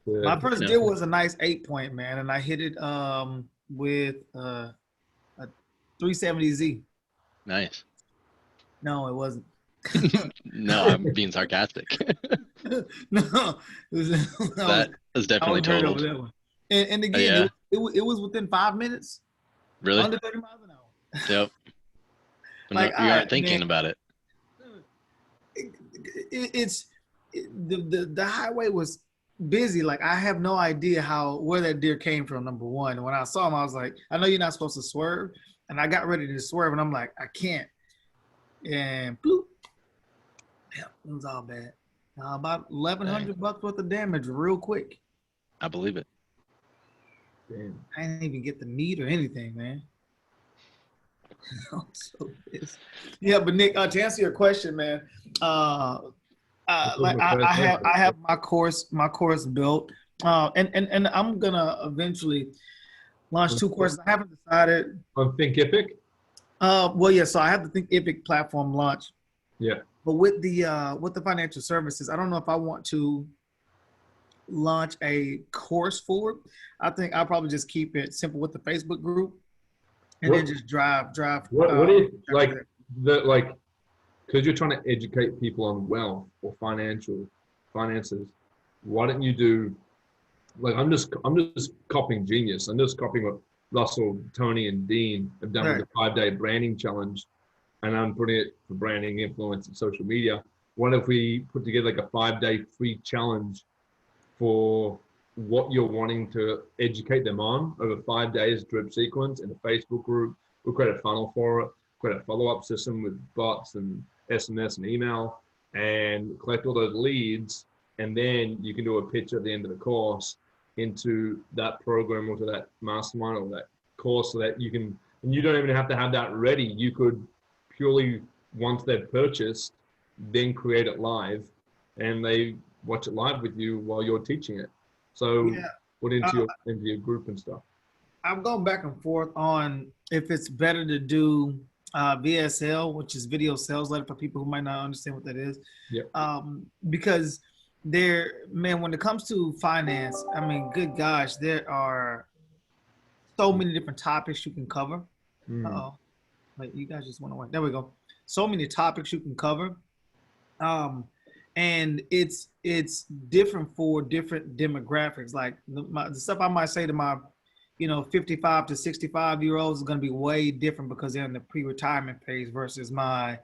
My first deer was a nice 8-point, man, and I hit it with a 370Z. Nice. No, it wasn't. No, I'm being sarcastic. No, that was definitely totaled. And again, it was within 5 minutes. Really? Under 30 miles an hour. Yep. Like, you aren't thinking about it. The highway was busy. Like, I have no idea where that deer came from, number one. And when I saw him, I was like, I know you're not supposed to swerve. And I got ready to swerve, and I'm like, I can't. And bloop. Yeah, it was all bad. About $1,100 worth of damage real quick. I believe it. Damn. I didn't even get the meat or anything, man. I'm so pissed. Yeah, but Nick, to answer your question, man, I have my course built, and I'm gonna eventually launch 2 courses. I haven't decided. On Think Epic? Well, yeah. So I have the Think Epic platform launch. Yeah. But with the financial services, I don't know if I want to launch a course for it. I think I'll probably just keep it simple with the Facebook group, and then just drive. What if because you're trying to educate people on wealth or finances? Why don't you do I'm just copying genius. I'm just copying what Russell, Tony, and Dean have done with the 5-day branding challenge, and I'm putting it for branding, influence, and social media. What if we put together like a 5-day free challenge for what you're wanting to educate them on over 5 days, drip sequence in a Facebook group? We'll create a funnel for it, create a follow-up system with bots and SMS and email, and collect all those leads. And then you can do a pitch at the end of the course into that program or to that mastermind or that course so that you can, and you don't even have to have that ready. You could purely, once they've purchased, then create it live and they watch it live with you while you're teaching it. So put into your group and stuff. I'm going back and forth on if it's better to do VSL, which is video sales letter for people who might not understand what that is. Yeah. Because when it comes to finance, I mean, good gosh, there are so many different topics you can cover. Wait, you guys just went away. There we go. So many topics you can cover. And it's different for different demographics. Like the stuff I might say to my 55 to 65-year-olds is going to be way different because they're in the pre-retirement phase versus my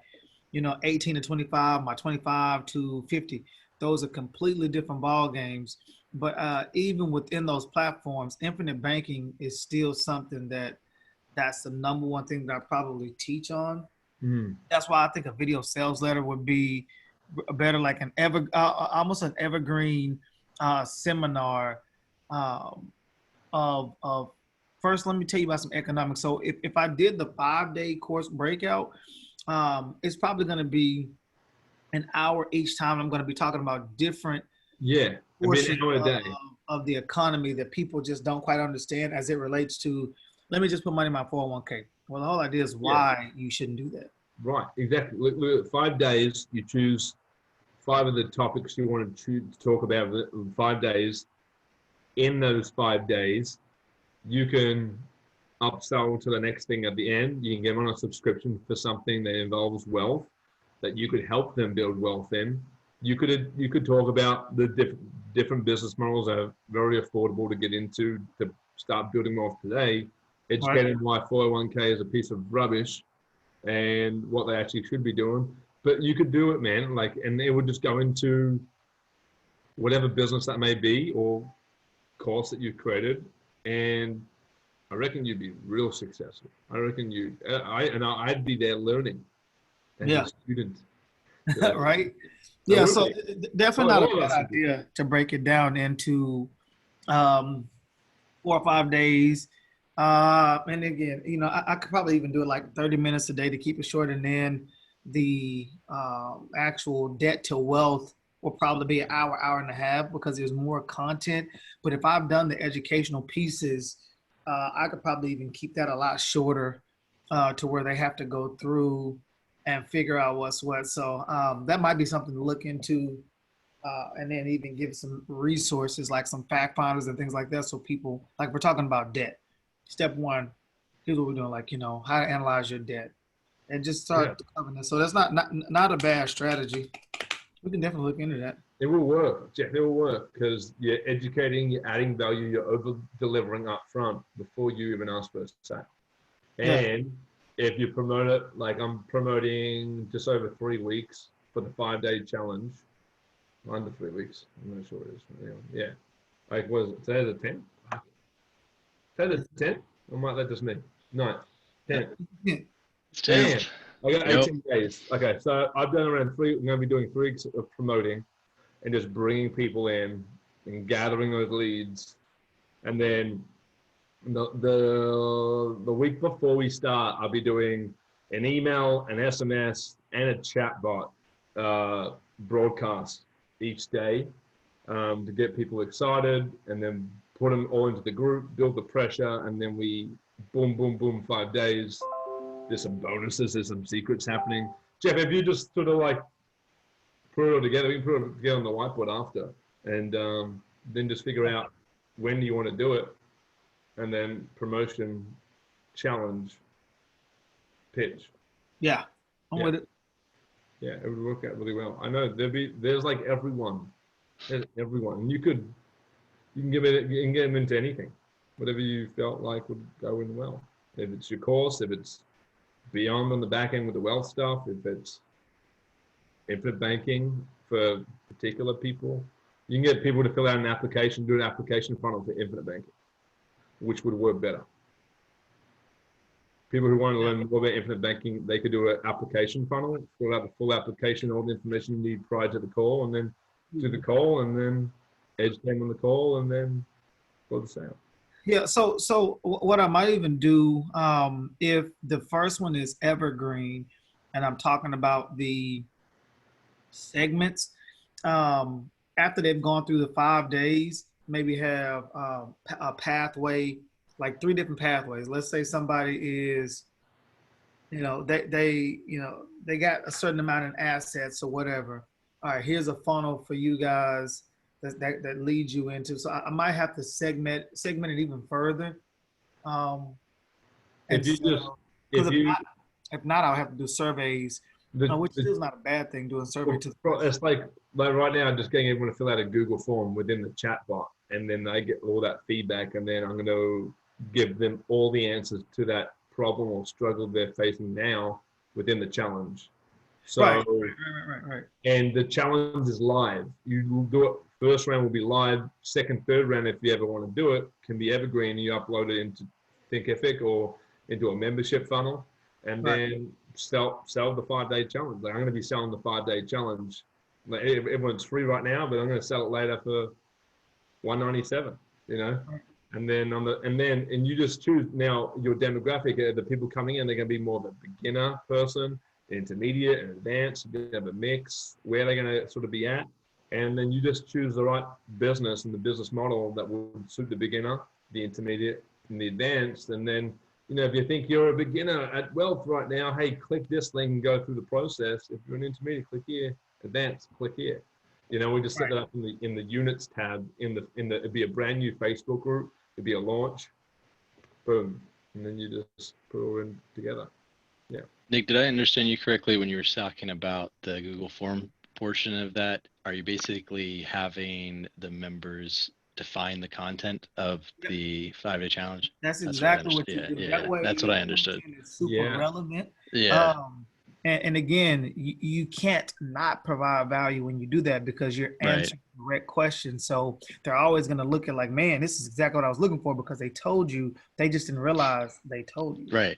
18 to 25, my 25 to 50. Those are completely different ball games. But even within those platforms, infinite banking is still something that's the number one thing that I probably teach on. That's why I think a video sales letter would be better, like almost an evergreen seminar of first. Let me tell you about some economics. So if I did the 5-day course breakout, it's probably going to be an hour each time. I'm going to be talking about different portions of the economy that people just don't quite understand as it relates to, let me just put money in my 401k. Well, the whole idea is why you shouldn't do that. Right, exactly. Look, 5 days, you choose 5 of the topics you want to talk about in 5 days. In those 5 days, you can upsell to the next thing at the end. You can get them on a subscription for something that involves wealth, that you could help them build wealth in. You could talk about the different business models that are very affordable to get into to start building wealth today. Educating why 401k is a piece of rubbish and what they actually should be doing. But you could do it, man. And it would just go into whatever business that may be or course that you've created, and I reckon you'd be real successful. I reckon I'd be there learning as a student. Right? Yeah, so definitely not a bad idea to break it down into 4 or 5 days. And again, I could probably even do it like 30 minutes a day to keep it short. And then the actual debt to wealth will probably be an hour and a half because there's more content. But if I've done the educational pieces, I could probably even keep that a lot shorter to where they have to go through and figure out what's what. So that might be something to look into, and then even give some resources like some fact finders and things like that. So people, like we're talking about debt. Step 1, here's what we're doing, how to analyze your debt and just start covering this. So that's not a bad strategy. We can definitely look into that. It will work, Jeff. It will work because you're educating, you're adding value, you're over delivering up front before you even ask for a sale. And if you promote it, like I'm promoting just over 3 weeks for the 5-day challenge, under 3 weeks. I'm not sure it is. Yeah. Like, what is it? Today the 10th? Today the 10th? Or might that just me? 9th. 10th. It's 10th. I got 18 days. Okay, so I've done around 3. I'm going to be doing 3 weeks of promoting and just bringing people in and gathering those leads. And then the week before we start, I'll be doing an email, an SMS, and a chatbot broadcast each day to get people excited, and then put them all into the group, build the pressure, and then we boom, boom, boom, 5 days. There's some bonuses, there's some secrets happening. Jeff, if you just sort of put it all together, we can put it together on the whiteboard after, and then just figure out when you want to do it, and then promotion, challenge, pitch. Yeah, I'm with it. Yeah, it would work out really well. I know there's everyone, and you can get them into anything, whatever you felt like would go in well. If it's your course, if it's beyond on the back end with the wealth stuff, if it's infinite banking for particular people, you can get people to fill out an application, do an application funnel for infinite banking, which would work better. People who want to learn more about infinite banking, they could do an application funnel, fill out the full application, all the information you need prior to the call, and then do the call, and then educate them on the call, and then for the sale. Yeah. So what I might even do, if the first one is evergreen, and I'm talking about the segments, after they've gone through the 5 days, maybe have a pathway, like 3 different pathways. Let's say somebody is, they got a certain amount of assets or whatever. All right, here's a funnel for you guys that leads you into. So I might have to segment it even further. And If you just, so, because if you, if not, I'll have to do surveys, which still is not a bad thing, doing survey to the it's like right now, I'm just getting everyone to fill out a Google form within the chat bot, and then they get all that feedback, and then I'm going to give them all the answers to that problem or struggle they're facing now within the challenge. So, right. And the challenge is live. You will do it. First round will be live. Second, third round, if you ever want to do it, can be evergreen. And you upload it into Thinkific or into a membership funnel, and then sell the 5-day challenge. Like, I'm going to be selling the 5-day challenge. Like, everyone's free right now, but I'm going to sell it later for $197. And then and you just choose now your demographic. The people coming in, they're going to be more of a beginner person, intermediate, and advanced. You're going to have a mix where they're going to sort of be at, and then you just choose the right business and the business model that will suit the beginner, the intermediate, and the advanced. And then, if you think you're a beginner at wealth right now, hey, click this link and go through the process. If you're an intermediate, click here. Advanced, click here. We just set that up in the units tab. It'd be a brand new Facebook group. It'd be a launch. Boom, and then you just put it all in together. Yeah. Nick, did I understand you correctly when you were talking about the Google form portion of that? Are you basically having the members define the content of the 5-day challenge? That's exactly what you do. Yeah, that's what I understood. It's super relevant. Yeah. And again, you can't not provide value when you do that, because you're answering the correct questions. So they're always going to look at like, man, this is exactly what I was looking for, because they told you. They just didn't realize they told you. Right.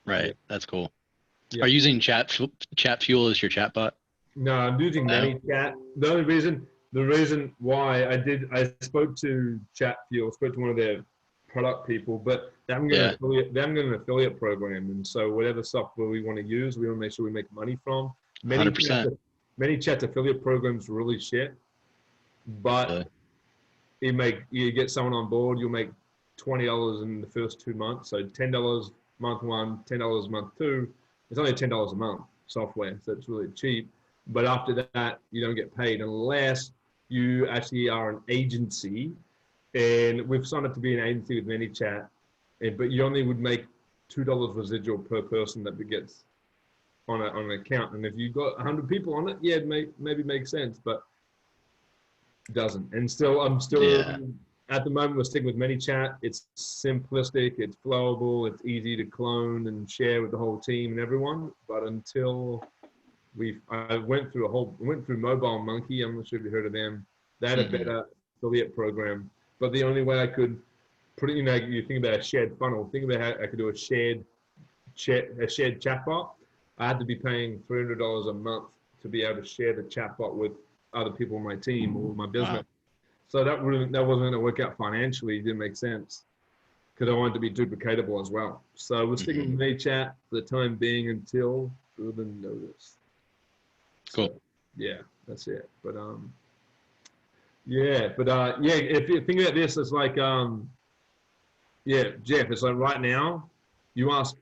Yeah. That's cool. Yeah. Are you using Chatfuel as your chatbot? No, I'm using ManyChat. The reason why I spoke to Chatfuel, spoke to one of their product people, but they haven't got an affiliate program, and so whatever software we want to use, we want to make sure we make money from. 100%. ManyChat's affiliate programs really shit, but you get someone on board, you'll make $20 in the first 2 months, so $10 month one, $10 month two. It's only $10 a month software, so it's really cheap. But after that, you don't get paid unless you actually are an agency. And we've signed up to be an agency with ManyChat, but you only would make $2 residual per person that gets on an account. And if you've got 100 people on it, it maybe makes sense, but it doesn't. And at the moment, we're sticking with ManyChat. It's simplistic, it's flowable, it's easy to clone and share with the whole team and everyone. But until I went through Mobile Monkey. I'm not sure if you heard of them. They had a better affiliate program. But the only way I could put it, you think about a shared funnel. Think about how I could do a shared chatbot. I had to be paying $300 a month to be able to share the chatbot with other people on my team or my business. Wow. So that wasn't going to work out financially. It didn't make sense because I wanted to be duplicatable as well. So we're sticking with ManyChat for the time being until further notice. Cool. So, yeah, that's it. But if you think about this, it's like Jeff, it's like right now you ask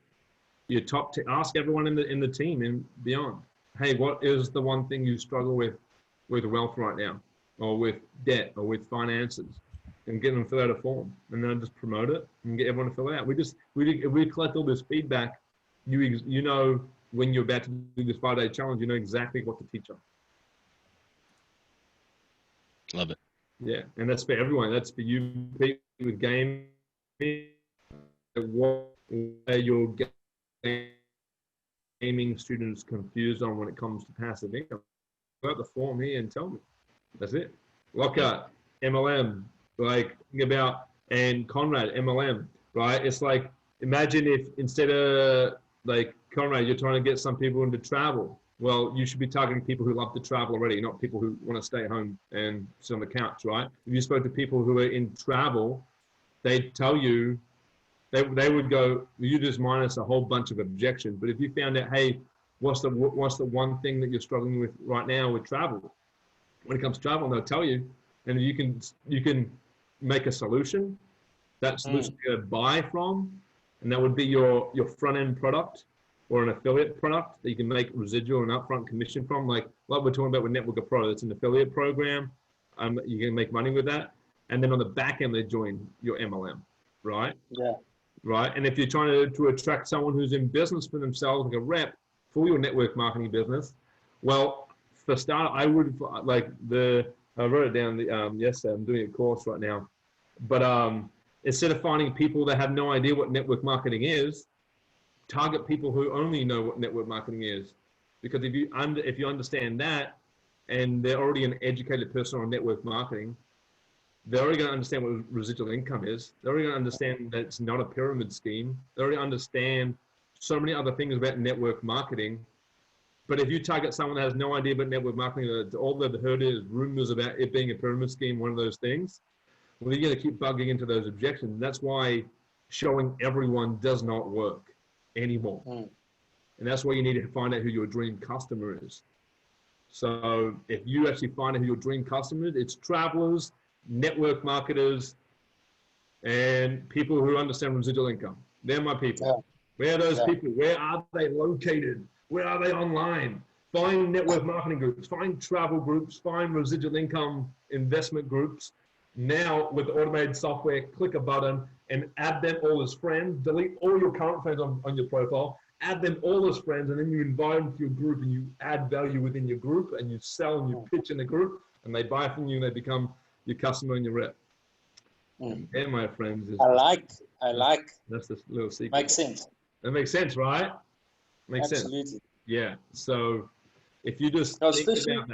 your ask everyone in the team and beyond, hey, what is the one thing you struggle with wealth right now, or with debt, or with finances, and get them to fill out a form, and then just promote it and get everyone to fill it out. We collect all this feedback. You know, when you're about to do this 5-day challenge, you know exactly what to teach them. Love it. Yeah, and that's for everyone. That's for you people with gaming. What are your gaming students confused on when it comes to passive income? Fill out the form here and tell me. That's it. Lockhart, MLM, and Conrad, MLM, right? It's like, imagine if instead of Conrad, you're trying to get some people into travel. Well, you should be targeting people who love to travel already, not people who want to stay home and sit on the couch, right? If you spoke to people who are in travel, they'd tell you, they would go, you just minus a whole bunch of objections. But if you found out, hey, what's the one thing that you're struggling with right now with travel? When it comes to travel, they'll tell you, and you can make a solution. That solution you're going to buy from, and that would be your front end product or an affiliate product that you can make residual and upfront commission from, like we're talking about with Networker Pro. It's an affiliate program. You can make money with that, and then on the back end they join your MLM, right? Yeah. Right. And if you're trying to attract someone who's in business for themselves, like a rep for your network marketing business, well, for start, I would like I wrote it down yesterday. I'm doing a course right now, but instead of finding people that have no idea what network marketing is, target people who only know what network marketing is. Because if you understand that, and they're already an educated person on network marketing, they're already going to understand what residual income is. They're already going to understand that it's not a pyramid scheme. They already understand so many other things about network marketing. But if you target someone that has no idea about network marketing, all they've heard is rumors about it being a pyramid scheme, one of those things, well, you're going to keep bugging into those objections. That's why showing everyone does not work anymore. And that's why you need to find out who your dream customer is. So if you actually find out who your dream customer is, it's travelers, network marketers, and people who understand residual income. They're my people. Yeah. Where are those people? Where are they located? Where are they online? Find network marketing groups, find travel groups, find residual income investment groups. Now with automated software, click a button and add them all as friends. Delete all your current friends on your profile. Add them all as friends, and then you invite them to your group, and you add value within your group, and you sell and you pitch in the group, and they buy from you, and they become your customer and your rep. And my friends, I like. That's the little secret. Makes sense. That makes sense, right? Makes Absolutely. sense. Yeah. So if you just think about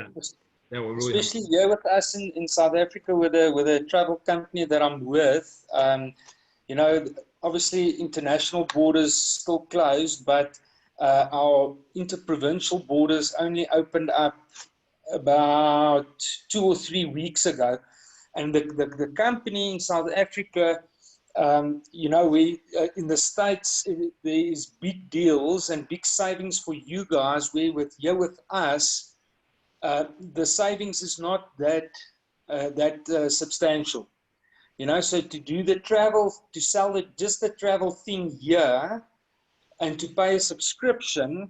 that will really especially here with us in South Africa with a travel company that I'm with. You know, obviously international borders still closed, but our interprovincial borders only opened up about 2 or 3 weeks ago. And the company in South Africa, you know, we in the States, there is big deals and big savings for you guys, where here with us, the savings is not that substantial. You know, so to do the travel, to sell just the travel thing here and to pay a subscription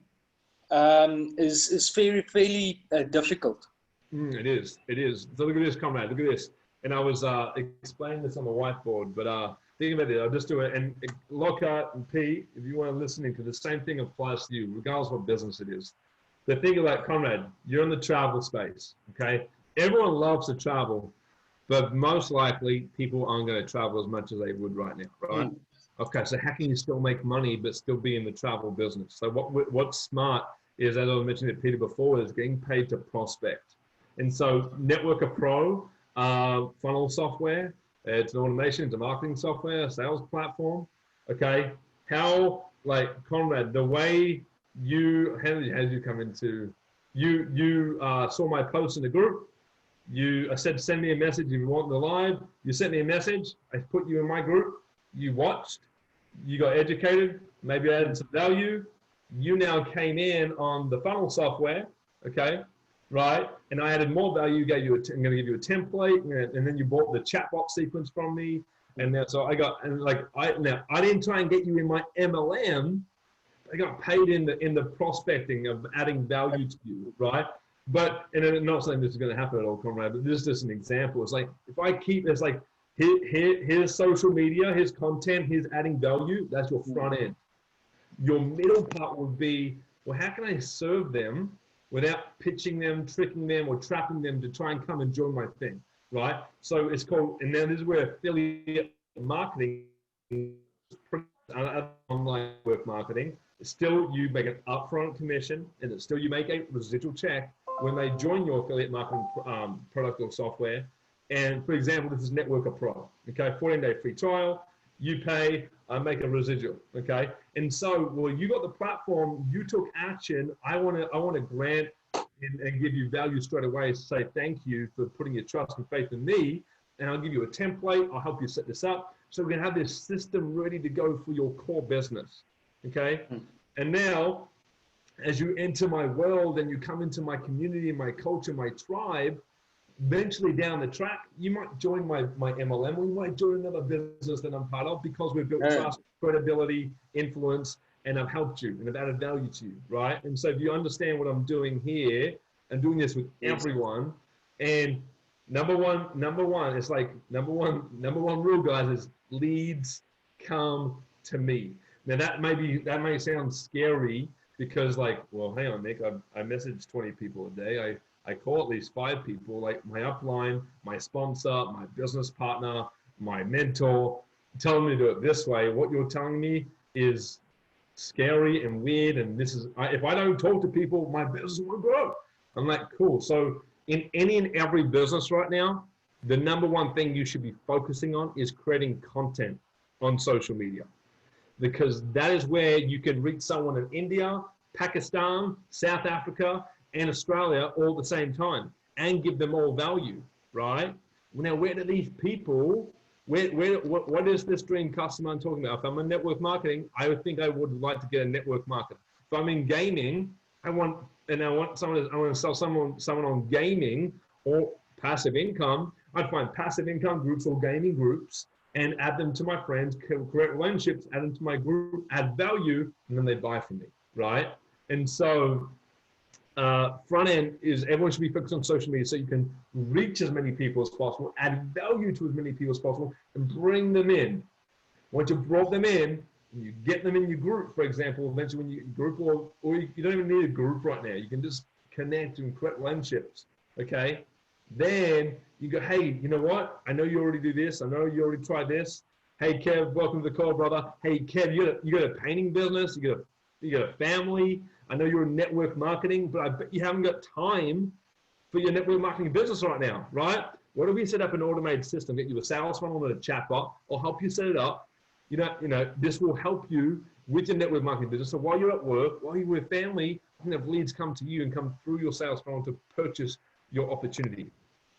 is fairly difficult. It is. So look at this, comrade. Look at this. And I was explaining this on the whiteboard, but think about it. I'll just do it. And Lockhart and P, if you want to listening to the same thing applies to you, regardless of what business it is. The thing about comrade, you're in the travel space, okay? Everyone loves to travel, but most likely people aren't going to travel as much as they would right now, right? Okay, so how can you still make money but still be in the travel business? So what's smart is, as I was mentioning to Peter before, is getting paid to prospect. And so Networker Pro, funnel software, it's an automation, it's a marketing software, a sales platform, okay? How, like, Conrad, the way you, how did you come into, you saw my post in the group, I said, send me a message if you want the live, you sent me a message, I put you in my group, you watched, you got educated, maybe added some value, you now came in on the funnel software, okay? Right, and I added more value. I'm going to give you a template, and then you bought the chatbot sequence from me, and then, so I got, and like I didn't try and get you in my MLM. I got paid in the prospecting of adding value to you, right? But, and I'm not saying this is going to happen at all, comrade, but this is just an example. It's like if I keep, it's like here's social media, here's content, here's adding value. That's your front end. Your middle part would be, well, how can I serve them without pitching them, tricking them, or trapping them to try and come and join my thing, right? So it's called, and then this is where affiliate marketing, online work marketing, still you make an upfront commission, and it's still you make a residual check when they join your affiliate marketing product or software. And for example, this is Networker Pro, okay? 14-day free trial, you pay, I make a residual, okay? And so, well, you got the platform, you took action. I want to grant and give you value straight away. Say thank you for putting your trust and faith in me, and I'll give you a template. I'll help you set this up. so we can have this system ready to go for your core business. Okay. And now, as you enter my world and you come into my community, my culture, my tribe, eventually down the track, you might join my MLM, or you might join another business that I'm part of, because we've built trust, credibility, influence, and I've helped you and I've added value to you, right? And so if you understand what I'm doing here, I'm doing this with everyone. And number one, it's like number one rule, guys, is leads come to me. Now that may sound scary, because like, well, hang on, Nick, I message 20 people a day. I call at least 5 people, like my upline, my sponsor, my business partner, my mentor, telling me to do it this way. What you're telling me is scary and weird. And this is, if I don't talk to people, my business won't grow. I'm like, cool. So in any and every business right now, the number one thing you should be focusing on is creating content on social media, because that is where you can reach someone in India, Pakistan, South Africa, and Australia all at the same time, and give them all value, right? Now, where do these people, what is this dream customer I'm talking about? If I'm in network marketing, I would think I would like to get a network marketer. If I'm in gaming, I want to sell someone on gaming or passive income. I'd find passive income groups or gaming groups and add them to my friends, create relationships, add them to my group, add value, and then they buy from me, right? And so front end is everyone should be focused on social media, so you can reach as many people as possible, add value to as many people as possible, and bring them in. Once you've brought them in, you get them in your group, for example. Eventually when you group, or you don't even need a group right now. You can just connect and create relationships, okay? Then you go, hey, you know what? I know you already do this. I know you already tried this. Hey, Kev, welcome to the call, brother. Hey, Kev, you got a painting business. You got a family. I know you're in network marketing, but I bet you haven't got time for your network marketing business right now, right? What if we set up an automated system, get you a sales funnel and a chatbot, or help you set it up? You know, this will help you with your network marketing business. So while you're at work, while you're with family, you can have leads come to you and come through your sales funnel to purchase your opportunity.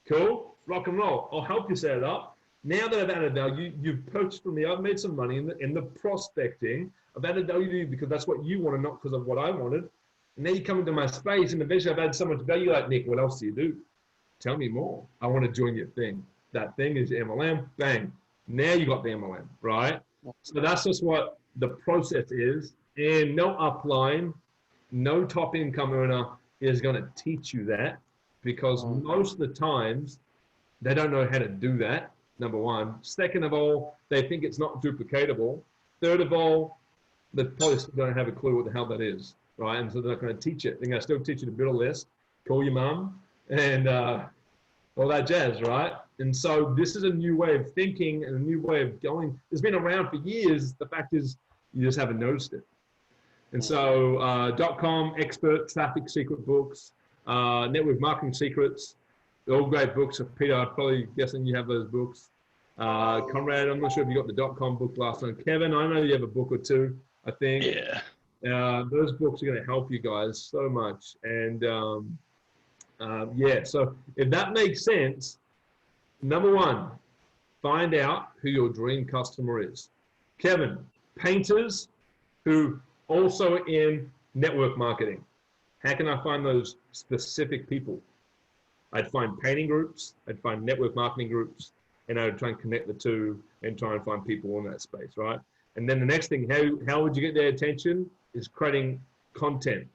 Cool? Rock and roll. I'll help you set it up. Now that I've added value, you've purchased from me, I've made some money in the prospecting. I've added value to you because that's what you want and not because of what I wanted. And then you come into my space, and eventually I've added so much value. Like, Nick, what else do you do? Tell me more. I want to join your thing. That thing is MLM. Bang. Now you got the MLM, right? So that's just what the process is. And no upline, no top income earner is going to teach you that, because most of the times they don't know how to do that. Number one. Second of all, they think it's not duplicatable. Third of all, they probably still don't have a clue what the hell that is, right? And so they're not going to teach it. They're going to still teach you to build a list, call your mom, and all that jazz, right? And so this is a new way of thinking and a new way of going. It's been around for years. The fact is, you just haven't noticed it. And so .com, Expert, Traffic Secret books, Network Marketing Secrets, they're all great books. Peter, I'm probably guessing you have those books. Conrad, I'm not sure if you got the .com book last time. Kevin, I know you have a book or two, I think. Yeah. Those books are going to help you guys so much. And yeah, so if that makes sense, number one, find out who your dream customer is. Kevin, painters who also in network marketing. How can I find those specific people? I'd find painting groups, I'd find network marketing groups, and I would try and connect the two and try and find people in that space, right? And then the next thing, how would you get their attention, is creating content,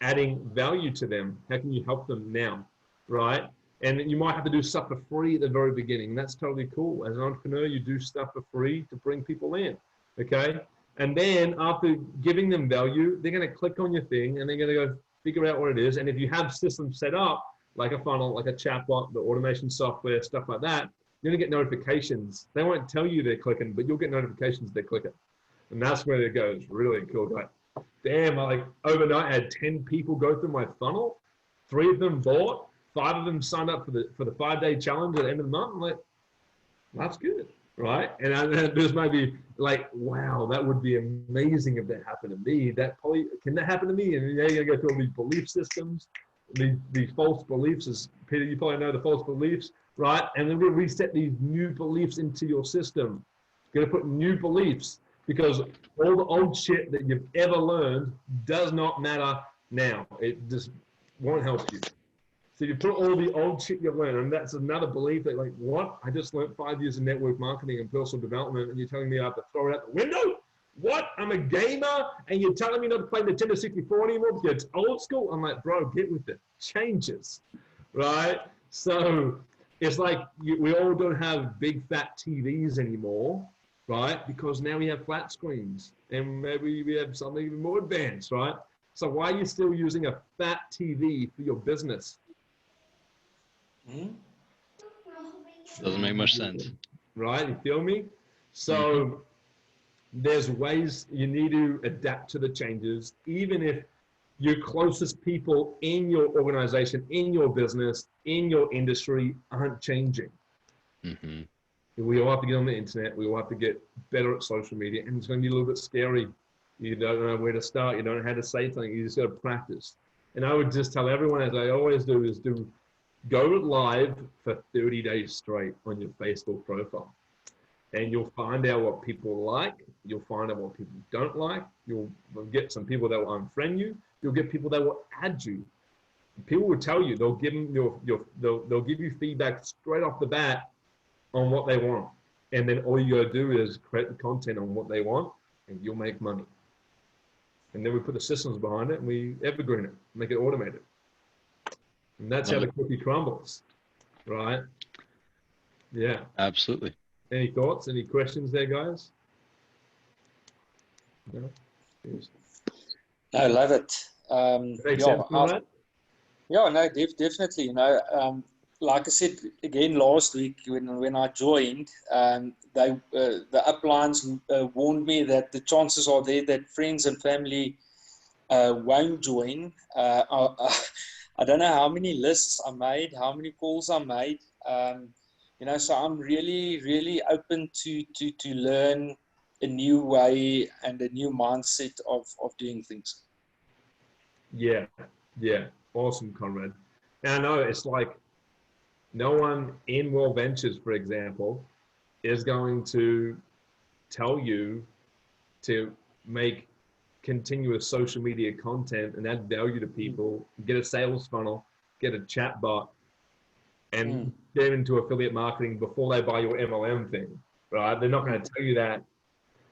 adding value to them. How can you help them now, right? And you might have to do stuff for free at the very beginning. That's totally cool. As an entrepreneur, you do stuff for free to bring people in, okay? And then after giving them value, they're going to click on your thing and they're going to go figure out what it is. And if you have systems set up, like a funnel, like a chatbot, the automation software, stuff like that, you're going to get notifications. They won't tell you they're clicking, but you'll get notifications they're clicking. And that's where it goes really cool. Like, damn, like overnight I had 10 people go through my funnel. 3 of them bought, 5 of them signed up for the 5-day challenge at the end of the month. I'm like, that's good, right? And there's maybe like, wow, that would be amazing if that happened to me. Can that happen to me? And you're going to go through all these belief systems, these false beliefs. As Peter, you probably know the false beliefs, right? And then we reset these new beliefs into your system. You're going to put new beliefs, because all the old shit that you've ever learned does not matter now. It just won't help you. So you put all the old shit you learned, and that's another belief that, like, what? I just learned 5 years in network marketing and personal development, and you're telling me I have to throw it out the window? What? I'm a gamer, and you're telling me not to play Nintendo 64 anymore because it's old school? I'm like, bro, get with it. Changes, right? So it's like we all don't have big fat TVs anymore, right? Because now we have flat screens, and maybe we have something even more advanced, right? So why are you still using a fat TV for your business? Doesn't make much sense. Right, you feel me? So there's ways you need to adapt to the changes, even if your closest people in your organization, in your business, in your industry aren't changing. We all have to get on the internet. We all have to get better at social media, and it's going to be a little bit scary. You don't know where to start. You don't know how to say something. You just got to practice. And I would just tell everyone, as I always do, is go live for 30 days straight on your Facebook profile. And you'll find out what people like. You'll find out what people don't like. You'll get some people that will unfriend you. You'll get people that will add you. People will tell you, they'll give you feedback straight off the bat on what they want. And then all you gotta do is create the content on what they want, and you'll make money. And then we put the systems behind it, and we evergreen it, make it automated. And that's how the cookie crumbles, right? Yeah. Absolutely. Any thoughts? Any questions there, guys? No? Yes. I love it. Makes sense, right? Yeah, no, definitely. You know, like I said again last week when I joined, the uplines warned me that the chances are there that friends and family won't join. I don't know how many lists I made, how many calls I made. You know, so I'm really, really open to learn a new way and a new mindset of doing things. Yeah. Awesome, Conrad. And I know it's like no one in World Ventures, for example, is going to tell you to make continuous social media content and add value to people, get a sales funnel, get a chat bot, and get into affiliate marketing before they buy your MLM thing, right? They're not going to tell you that.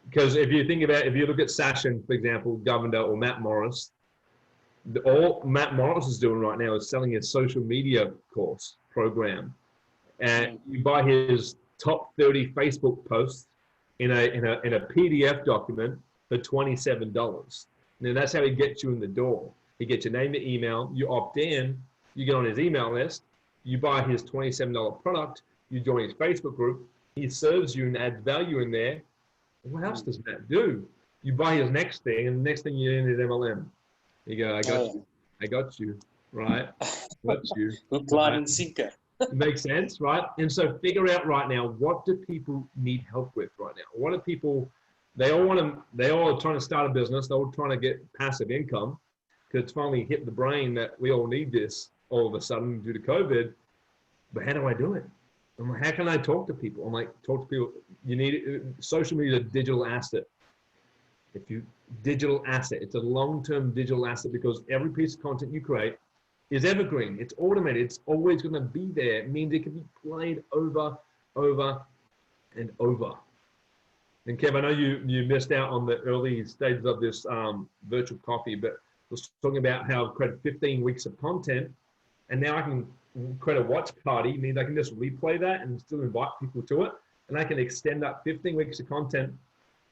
Because if you look at Sachin, for example, Governor or Matt Morris, all Matt Morris is doing right now is selling his social media course program. And you buy his top 30 Facebook posts in a PDF document for $27. Now that's how he gets you in the door. He gets your name and email, you opt in, you get on his email list, you buy his $27 product, you join his Facebook group, he serves you and adds value in there. What else does Matt do? You buy his next thing, and the next thing you're in is MLM. You go, I got you, right? Got you. Hook, line, and sinker. Makes sense, right? And so figure out right now, what do people need help with right now? What are people, they all are trying to start a business, they're all trying to get passive income, because it's finally hit the brain that we all need this all of a sudden due to COVID. But how do I do it? I'm like, how can I talk to people? I'm like, talk to people. You need social media is a digital asset. Digital asset, it's a long-term digital asset, because every piece of content you create is evergreen. It's automated. It's always going to be there. It means it can be played over, and over. And Kev, I know you missed out on the early stages of this virtual coffee, but I was talking about how I've created 15 weeks of content, and now I can create a watch party. Means I can just replay that and still invite people to it, and I can extend that 15 weeks of content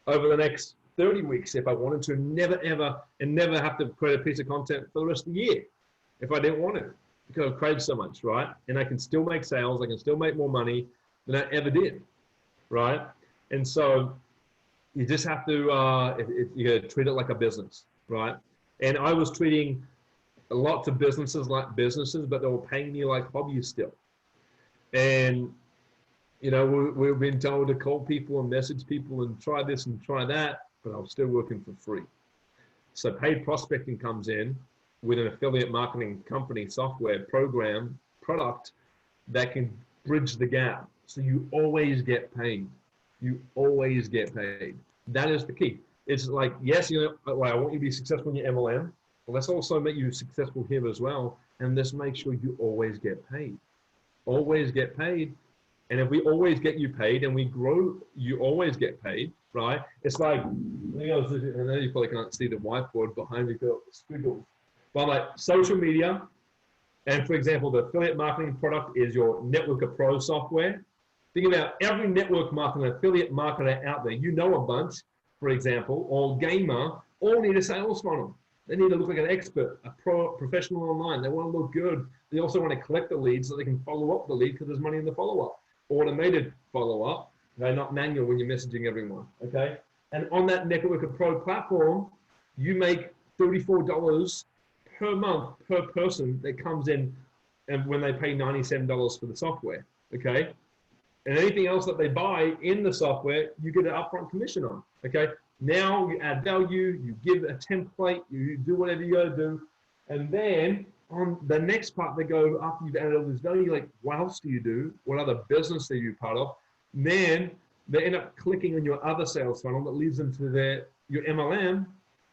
over the next 30 weeks if I wanted to, never have to create a piece of content for the rest of the year if I didn't want to, because I've created so much, right? And I can still make sales, I can still make more money than I ever did, right? And so you just have to, you gotta treat it like a business, right? And I was treating lots of businesses like businesses, but they were paying me like hobbies still. And you know, we've been told to call people and message people and try this and try that, but I was still working for free. So paid prospecting comes in with an affiliate marketing company software program product that can bridge the gap. So you always get paid. you always get paid. That is the key. It's like, yes, I want you to be successful in your MLM, but let's also make you successful here as well. And let's make sure you always get paid. Always get paid. And if we always get you paid and we grow, you always get paid, right? It's like, I know you probably can't see the whiteboard behind me, got squiggles. But like social media, and for example, the affiliate marketing product is your Network of Pro software. Think about every network marketer, affiliate marketer out there. You know a bunch, for example, or gamer, all need a sales funnel. They need to look like an expert, a professional online. They want to look good. They also want to collect the leads so they can follow up the lead because there's money in the follow-up. Automated follow-up, okay, not manual when you're messaging everyone, okay? And on that Network of Pro platform, you make $34 per month per person that comes in, and when they pay $97 for the software, okay? And anything else that they buy in the software, you get an upfront commission on, okay? Now you add value, you give a template, you do whatever you gotta do, and then on the next part, they go, after you've added all this value, like, what else do you do? What other business are you part of? And then they end up clicking on your other sales funnel that leads them to your MLM.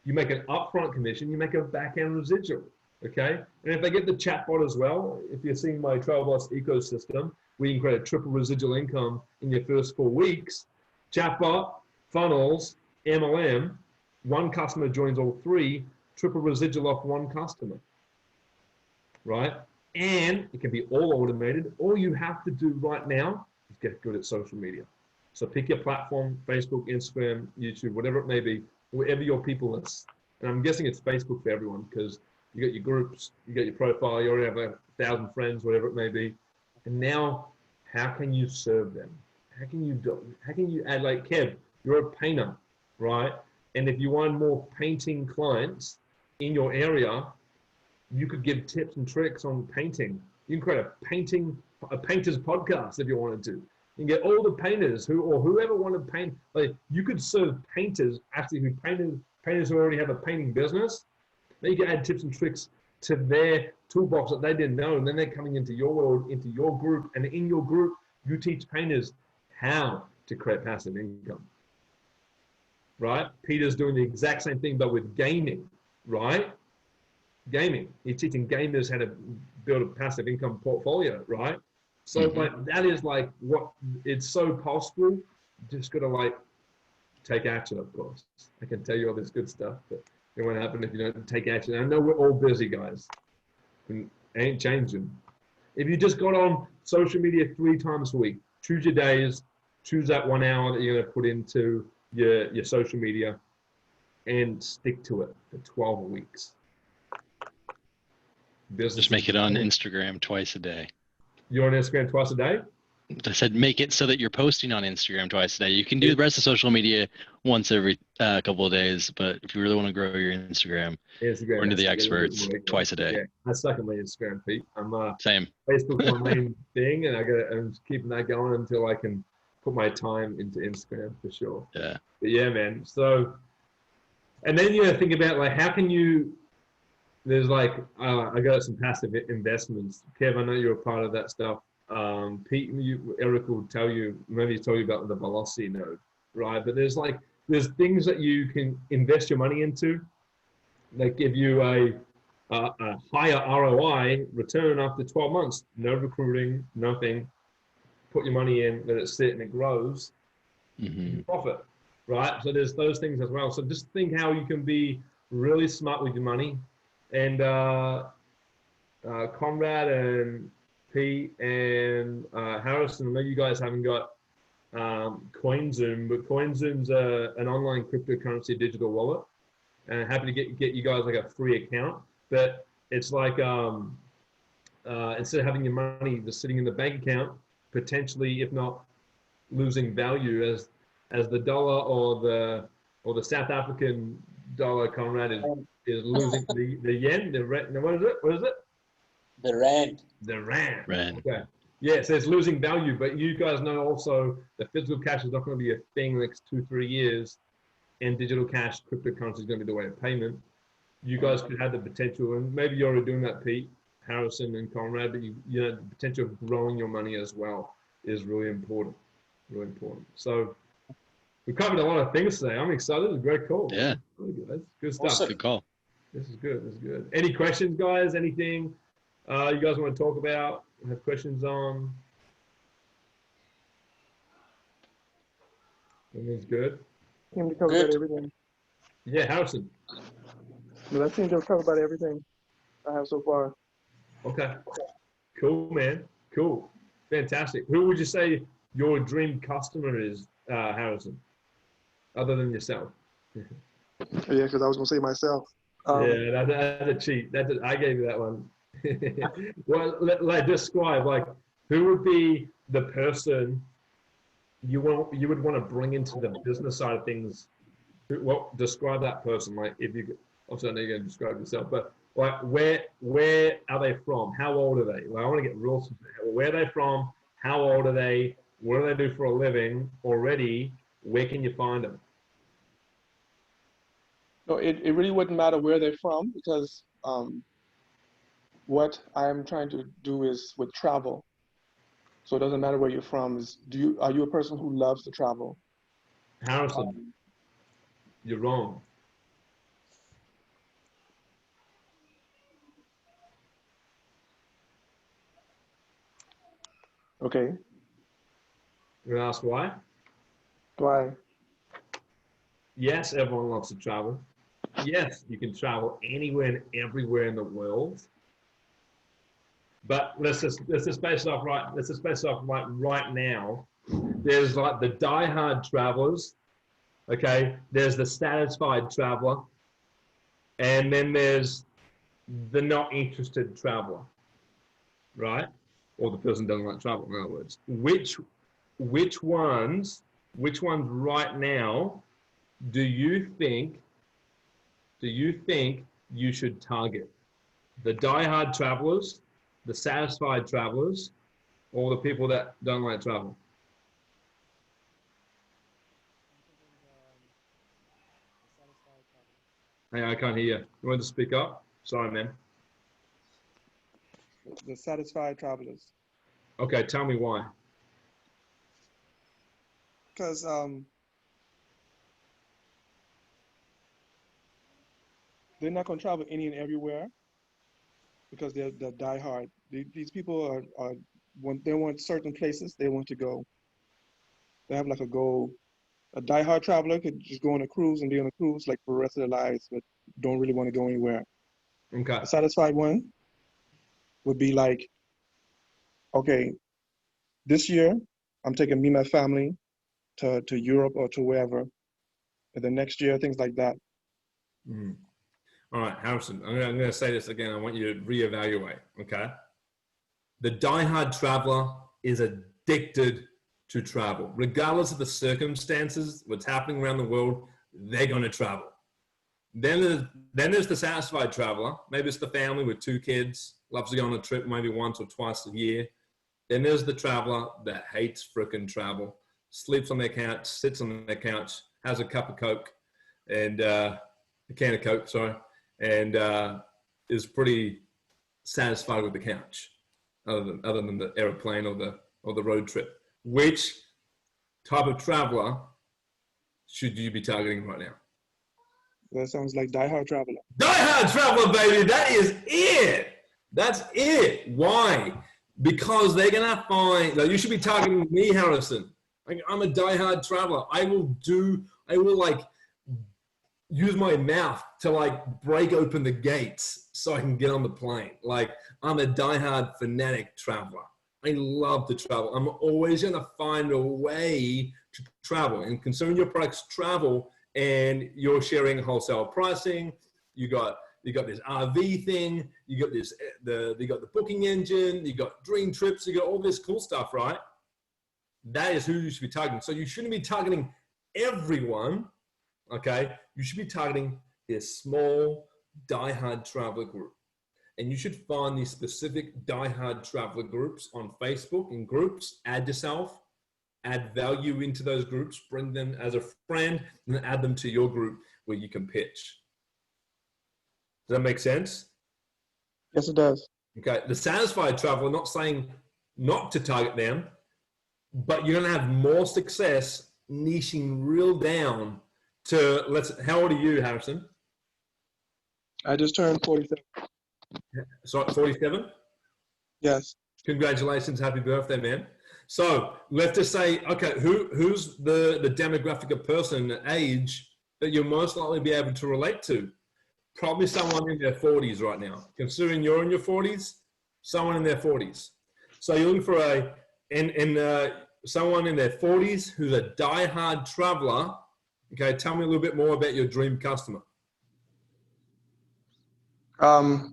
You make an upfront commission, you make a back-end residual, okay? And if they get the chatbot as well, if you're seeing my Travel Boss ecosystem, we can create a triple residual income in your first 4 weeks. Chatbot, funnels, MLM, one customer joins all three, triple residual off one customer, right? And it can be all automated. All you have to do right now is get good at social media. So pick your platform, Facebook, Instagram, YouTube, whatever it may be, wherever your people is. And I'm guessing it's Facebook for everyone because you got your groups, you got your profile, you already have 1,000 friends, whatever it may be. And now, how can you serve them? How can you add, like, Kev, you're a painter, right? And if you want more painting clients in your area, you could give tips and tricks on painting. You can create a painter's podcast if you wanted to. You can get all the painters whoever wanted to paint. Like, you could serve painters, actually, painters who already have a painting business. Then you can add tips and tricks to their toolbox that they didn't know, and then they're coming into your world, into your group, and in your group, you teach painters how to create passive income, right? Peter's doing the exact same thing, but with gaming, right? Gaming. You're teaching gamers how to build a passive income portfolio, right? So like, that is like what it's so possible. Just gotta like take action, of course. I can tell you all this good stuff, but it won't happen if you don't take action. I know we're all busy, guys. And it ain't changing. If you just got on social media 3 times a week, choose your days, choose that 1 hour that you're gonna put into your social media, and stick to it for 12 weeks. Just make it on Instagram twice a day. You're on Instagram twice a day? I said make it so that you're posting on Instagram twice a day. You can do the rest of social media once every couple of days, but if you really want to grow your Instagram or into the experts, twice a day. Yeah, I suck at my Instagram, Pete. I'm same. Facebook's my main thing, and I'm keeping that going until I can put my time into Instagram for sure. Yeah. But yeah, man. So, and then you think about like, how can you? There's like, I got some passive investments. Kev, I know you're a part of that stuff. Pete, Eric will tell you, maybe he's told you about the velocity node, right? But there's things that you can invest your money into that give you a higher ROI return after 12 months. No recruiting, nothing. Put your money in, let it sit and it grows. Profit, right? So there's those things as well. So just think how you can be really smart with your money. And Conrad and Pete and Harrison, I know you guys haven't got CoinZoom, but CoinZoom's an online cryptocurrency digital wallet. And happy to get you guys like a free account. But it's like instead of having your money just sitting in the bank account, potentially, if not losing value as the dollar or the South African dollar, Conrad, is losing the yen, what is it? The rand. The rand. Okay. Yeah, so it's losing value, but you guys know also that physical cash is not going to be a thing the next 2-3 years, and digital cash, cryptocurrency is going to be the way of payment. You guys could have the potential, and maybe you're already doing that, Pete, Harrison, and Conrad, but you know, the potential of growing your money as well is really important. Really important. So We covered a lot of things today. I'm excited. This is a great call. Yeah. Really good. That's good stuff. Awesome. Good call. This is good. This is good. Any questions, guys? Anything you guys want to talk about? Have questions on? Everything's good. Seem to cover Good. about everything. Yeah, Harrison. But I seem to have covered about everything I have so far. Okay. Cool, man. Cool. Fantastic. Who would you say your dream customer is, Harrison, other than yourself? Yeah, because I was going to say myself. Yeah, that's a cheat. I gave you that one. Well, like describe, like, who would be the person you would want to bring into the business side of things? Well, describe that person. Like, if you, obviously I know you're going to describe yourself, but like, where are they from? How old are they? Like, I want to get real specific. Where are they from? How old are they? What do they do for a living already? Where can you find them? No, it really wouldn't matter where they're from because what I'm trying to do is with travel. So it doesn't matter where you're from. Are you a person who loves to travel? Harrison, you're wrong. Okay. You're gonna ask why? Why? Yes, everyone loves to travel. Yes, you can travel anywhere and everywhere in the world. But let's just base it off right. Let's just base it off right now. There's like the die-hard travelers, okay? There's the satisfied traveler, and then there's the not interested traveler, right? Or the person doesn't like travel, in other words. Which ones right now do you think you should target? The die-hard travelers, the satisfied travelers, or the people that don't like travel? Hey, I can't hear you. You want to speak up? Sorry, man. The satisfied travelers. Okay, tell me why. Because they're not going to travel any and everywhere because they're diehard. These people they want certain places they want to go. They have like a goal. A diehard traveler could just go on a cruise and be on a cruise like for the rest of their lives, but don't really want to go anywhere. Okay. A satisfied one would be like, okay, this year I'm taking me and my family to Europe or to wherever. And then next year, things like that. Mm. All right, Harrison, I'm going to say this again. I want you to reevaluate, okay? The diehard traveler is addicted to travel. Regardless of the circumstances, what's happening around the world, they're going to travel. Then there's the satisfied traveler. Maybe it's the family with 2 kids, loves to go on a trip maybe once or twice a year. Then there's the traveler that hates frickin' travel, sleeps on their couch, sits on their couch, has a cup of Coke and a can of Coke, sorry, and is pretty satisfied with the couch, other than the airplane or the road trip. Which type of traveler should you be targeting right now? That sounds like diehard traveler. Diehard traveler, baby. That is it. That's it. Why? Because they're gonna find. Like, you should be targeting me, Harrison. Like, I'm a diehard traveler. I will like use my mouth to like break open the gates so I can get on the plane. Like, I'm a diehard fanatic traveler. I love to travel. I'm always gonna find a way to travel. And considering your products travel and you're sharing wholesale pricing, you got this RV thing, you got the booking engine, you got dream trips, you got all this cool stuff, right? That is who you should be targeting. So you shouldn't be targeting everyone, okay? You should be targeting this small diehard traveler group. And you should find these specific diehard traveler groups on Facebook, in groups, add yourself, add value into those groups, bring them as a friend, and then add them to your group where you can pitch. Does that make sense? Yes, it does. Okay, the satisfied traveler, not saying not to target them, but you're gonna have more success niching real down to how old are you, Harrison? I just turned 47. So 47? Yes. Congratulations, happy birthday, man. So let's just say, okay, who's the demographic of person, age that you'll most likely be able to relate to? Probably someone in their 40s right now. Considering you're in your 40s, someone in their 40s. So you're looking for someone in their 40s who's a die-hard traveler. Okay, tell me a little bit more about your dream customer. Where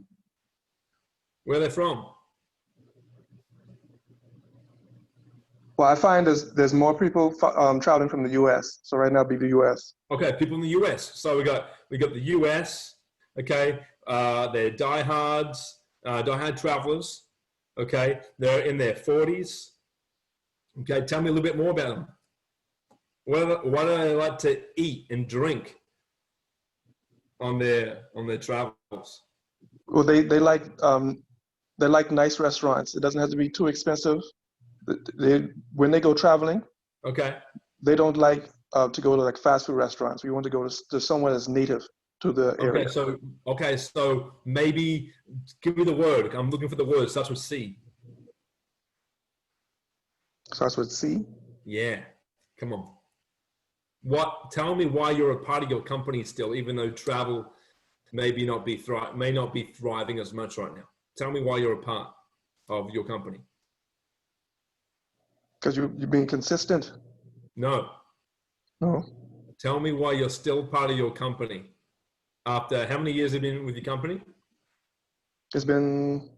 are they from? Well, I find there's more people traveling from the U.S. So right now, it'd be the U.S. Okay, people in the U.S. So we got the U.S. Okay, they're diehard travelers. Okay, they're in their 40s. Okay, tell me a little bit more about them. What do they like to eat and drink on their travels? Well, they like nice restaurants. It doesn't have to be too expensive. When they go traveling, okay, they don't like to go to like fast food restaurants. We want to go to somewhere that's native to the area. So maybe give me the word. I'm looking for the word. Starts with C. Starts with C. Yeah, come on. Tell me why you're a part of your company still, even though travel may not be thriving as much right now. Tell me why you're a part of your company. Because you're being consistent. No. Tell me why you're still part of your company. After how many years have you been with your company? It's been,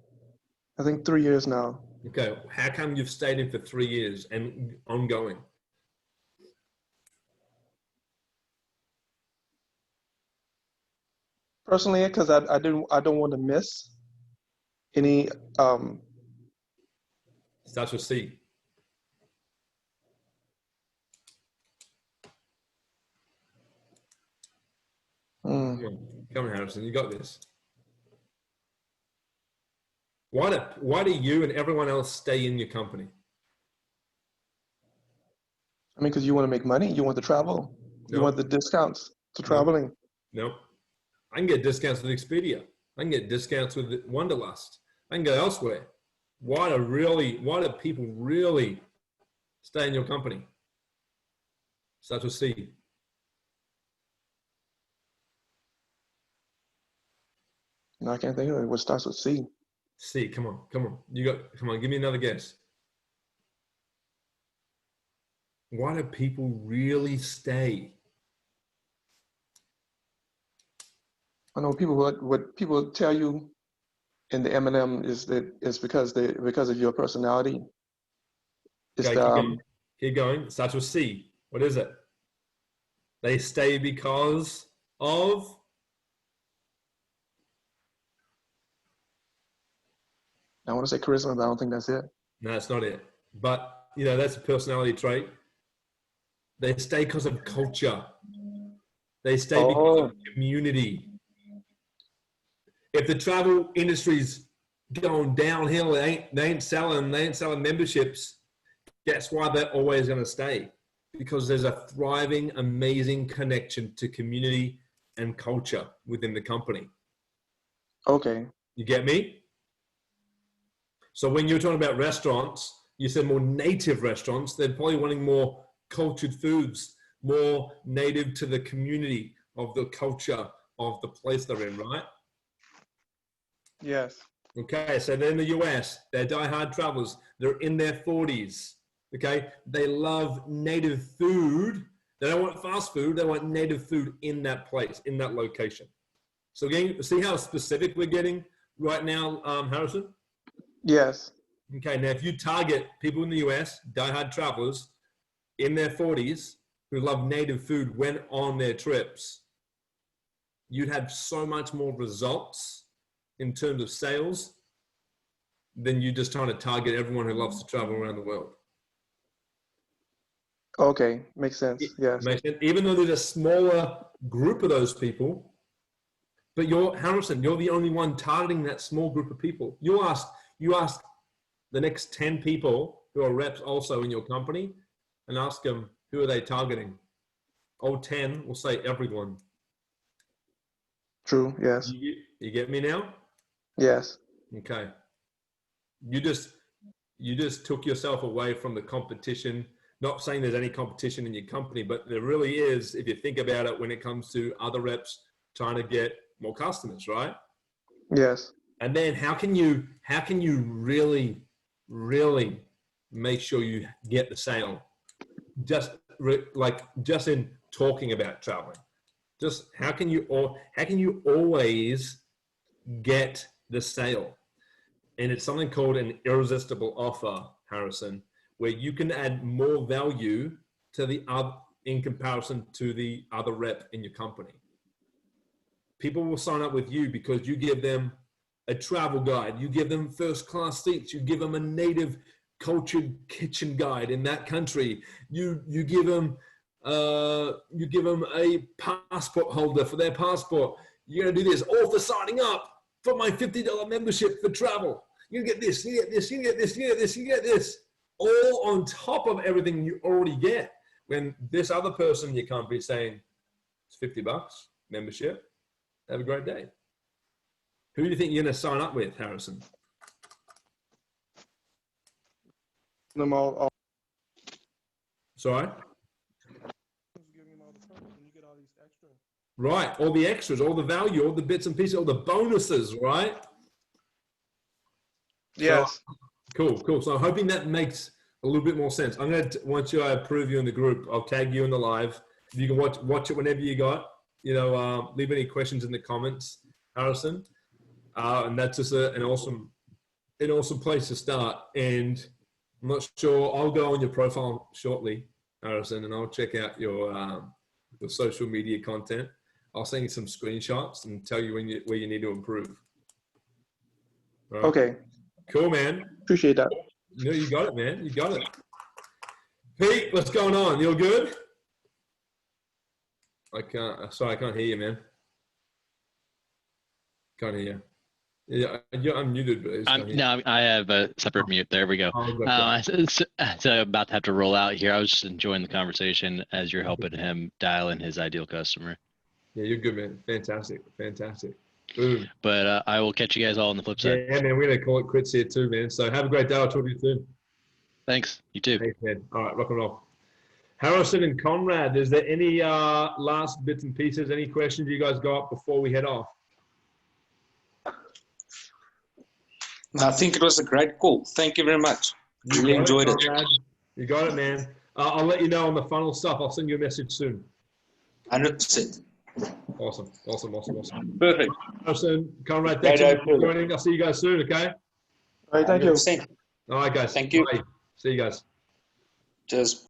I think, 3 years now. Okay. How come you've stayed in for 3 years and ongoing? Personally, because I don't want to miss any. Starts with C. Come on, Harrison, you got this. Why do you and everyone else stay in your company? I mean, because you want to make money, you want to travel, you want the discounts to traveling. No. I can get discounts with Expedia. I can get discounts with Wanderlust. I can go elsewhere. Why do people really stay in your company? Starts with C. No, I can't think of it. What starts with C? C, come on. Come on, give me another guess. Why do people really stay? I know what people tell you in the M&M is that it's because of your personality. Okay, keep going. It starts with C. What is it? They stay because of? I want to say charisma, but I don't think that's it. No, it's not it. But, that's a personality trait. They stay because of culture. They stay because of community. If the travel industry's going downhill, they ain't selling memberships. That's why they're always going to stay, because there's a thriving, amazing connection to community and culture within the company. Okay. You get me? So when you're talking about restaurants, you said more native restaurants, they're probably wanting more cultured foods, more native to the community of the culture of the place they're in, right? Yes. Okay, so they're in the US, they're diehard travelers, they're in their 40s, okay? They love native food. They don't want fast food, they want native food in that place, in that location. So again, see how specific we're getting right now, Harrison? Yes. Okay, now if you target people in the US, diehard travelers in their 40s who love native food when on their trips, you'd have so much more results in terms of sales than you just trying to target everyone who loves to travel around the world. Okay, makes sense. Yes. Even though there's a smaller group of those people, but Harrison, you're the only one targeting that small group of people. You ask the next 10 people who are reps also in your company and ask them, who are they targeting? Old 10 will say everyone. True. Yes. You get me now? Yes. Okay. You just took yourself away from the competition. Not saying there's any competition in your company, but there really is, if you think about it, when it comes to other reps trying to get more customers, right? Yes. And then how can you really, really make sure you get the sale? Just in talking about traveling. Just how can you always get the sale? And it's something called an irresistible offer, Harrison, where you can add more value to the other in comparison to the other rep in your company. People will sign up with you because you give them a travel guide, you give them first class seats, you give them a native cultured kitchen guide in that country, you give them a passport holder for their passport. You're gonna do this all for signing up for my $50 membership for travel. You get this, you get this, you get this, you get this, you get this, all on top of everything you already get. When this other person in your company is saying it's $50 membership, have a great day. Who do you think you're going to sign up with, Harrison? Them all. Sorry? Giving them all the perks and you get all these extra. Right, all the extras, all the value, all the bits and pieces, all the bonuses, right? Yes. So, cool. So I'm hoping that makes a little bit more sense. I'm going to, once I approve you in the group, I'll tag you in the live. You can watch it whenever you got. Leave any questions in the comments, Harrison. And that's just an awesome place to start. And I'm not sure, I'll go on your profile shortly, Harrison, and I'll check out your social media content. I'll send you some screenshots and tell you where you need to improve. Right. Okay. Cool, man. Appreciate that. No, you got it, man. You got it. Pete, what's going on? You all good? I can't hear you, man. Can't hear you. Yeah, you're unmuted, but I have a separate mute. There we go. So I'm about to have to roll out here. I was just enjoying the conversation as you're helping him dial in his ideal customer. Yeah, you're good, man. Fantastic. Boom. But I will catch you guys all on the flip side. Yeah, man. We're going to call it quits here too, man. So have a great day. I'll talk to you soon. Thanks. You too. Thanks, man. All right, rock and roll. Harrison and Conrad, is there any last bits and pieces, any questions you guys got before we head off? I think it was a great call. Thank you very much. Really enjoyed it. You got it, man. I'll let you know on the funnel stuff. I'll send you a message soon. 100%. Awesome. Perfect. Harrison, Conrad, thanks for joining. I'll see you guys soon, okay? All right, thank you. All right, guys. Thank you. Bye. See you guys. Cheers.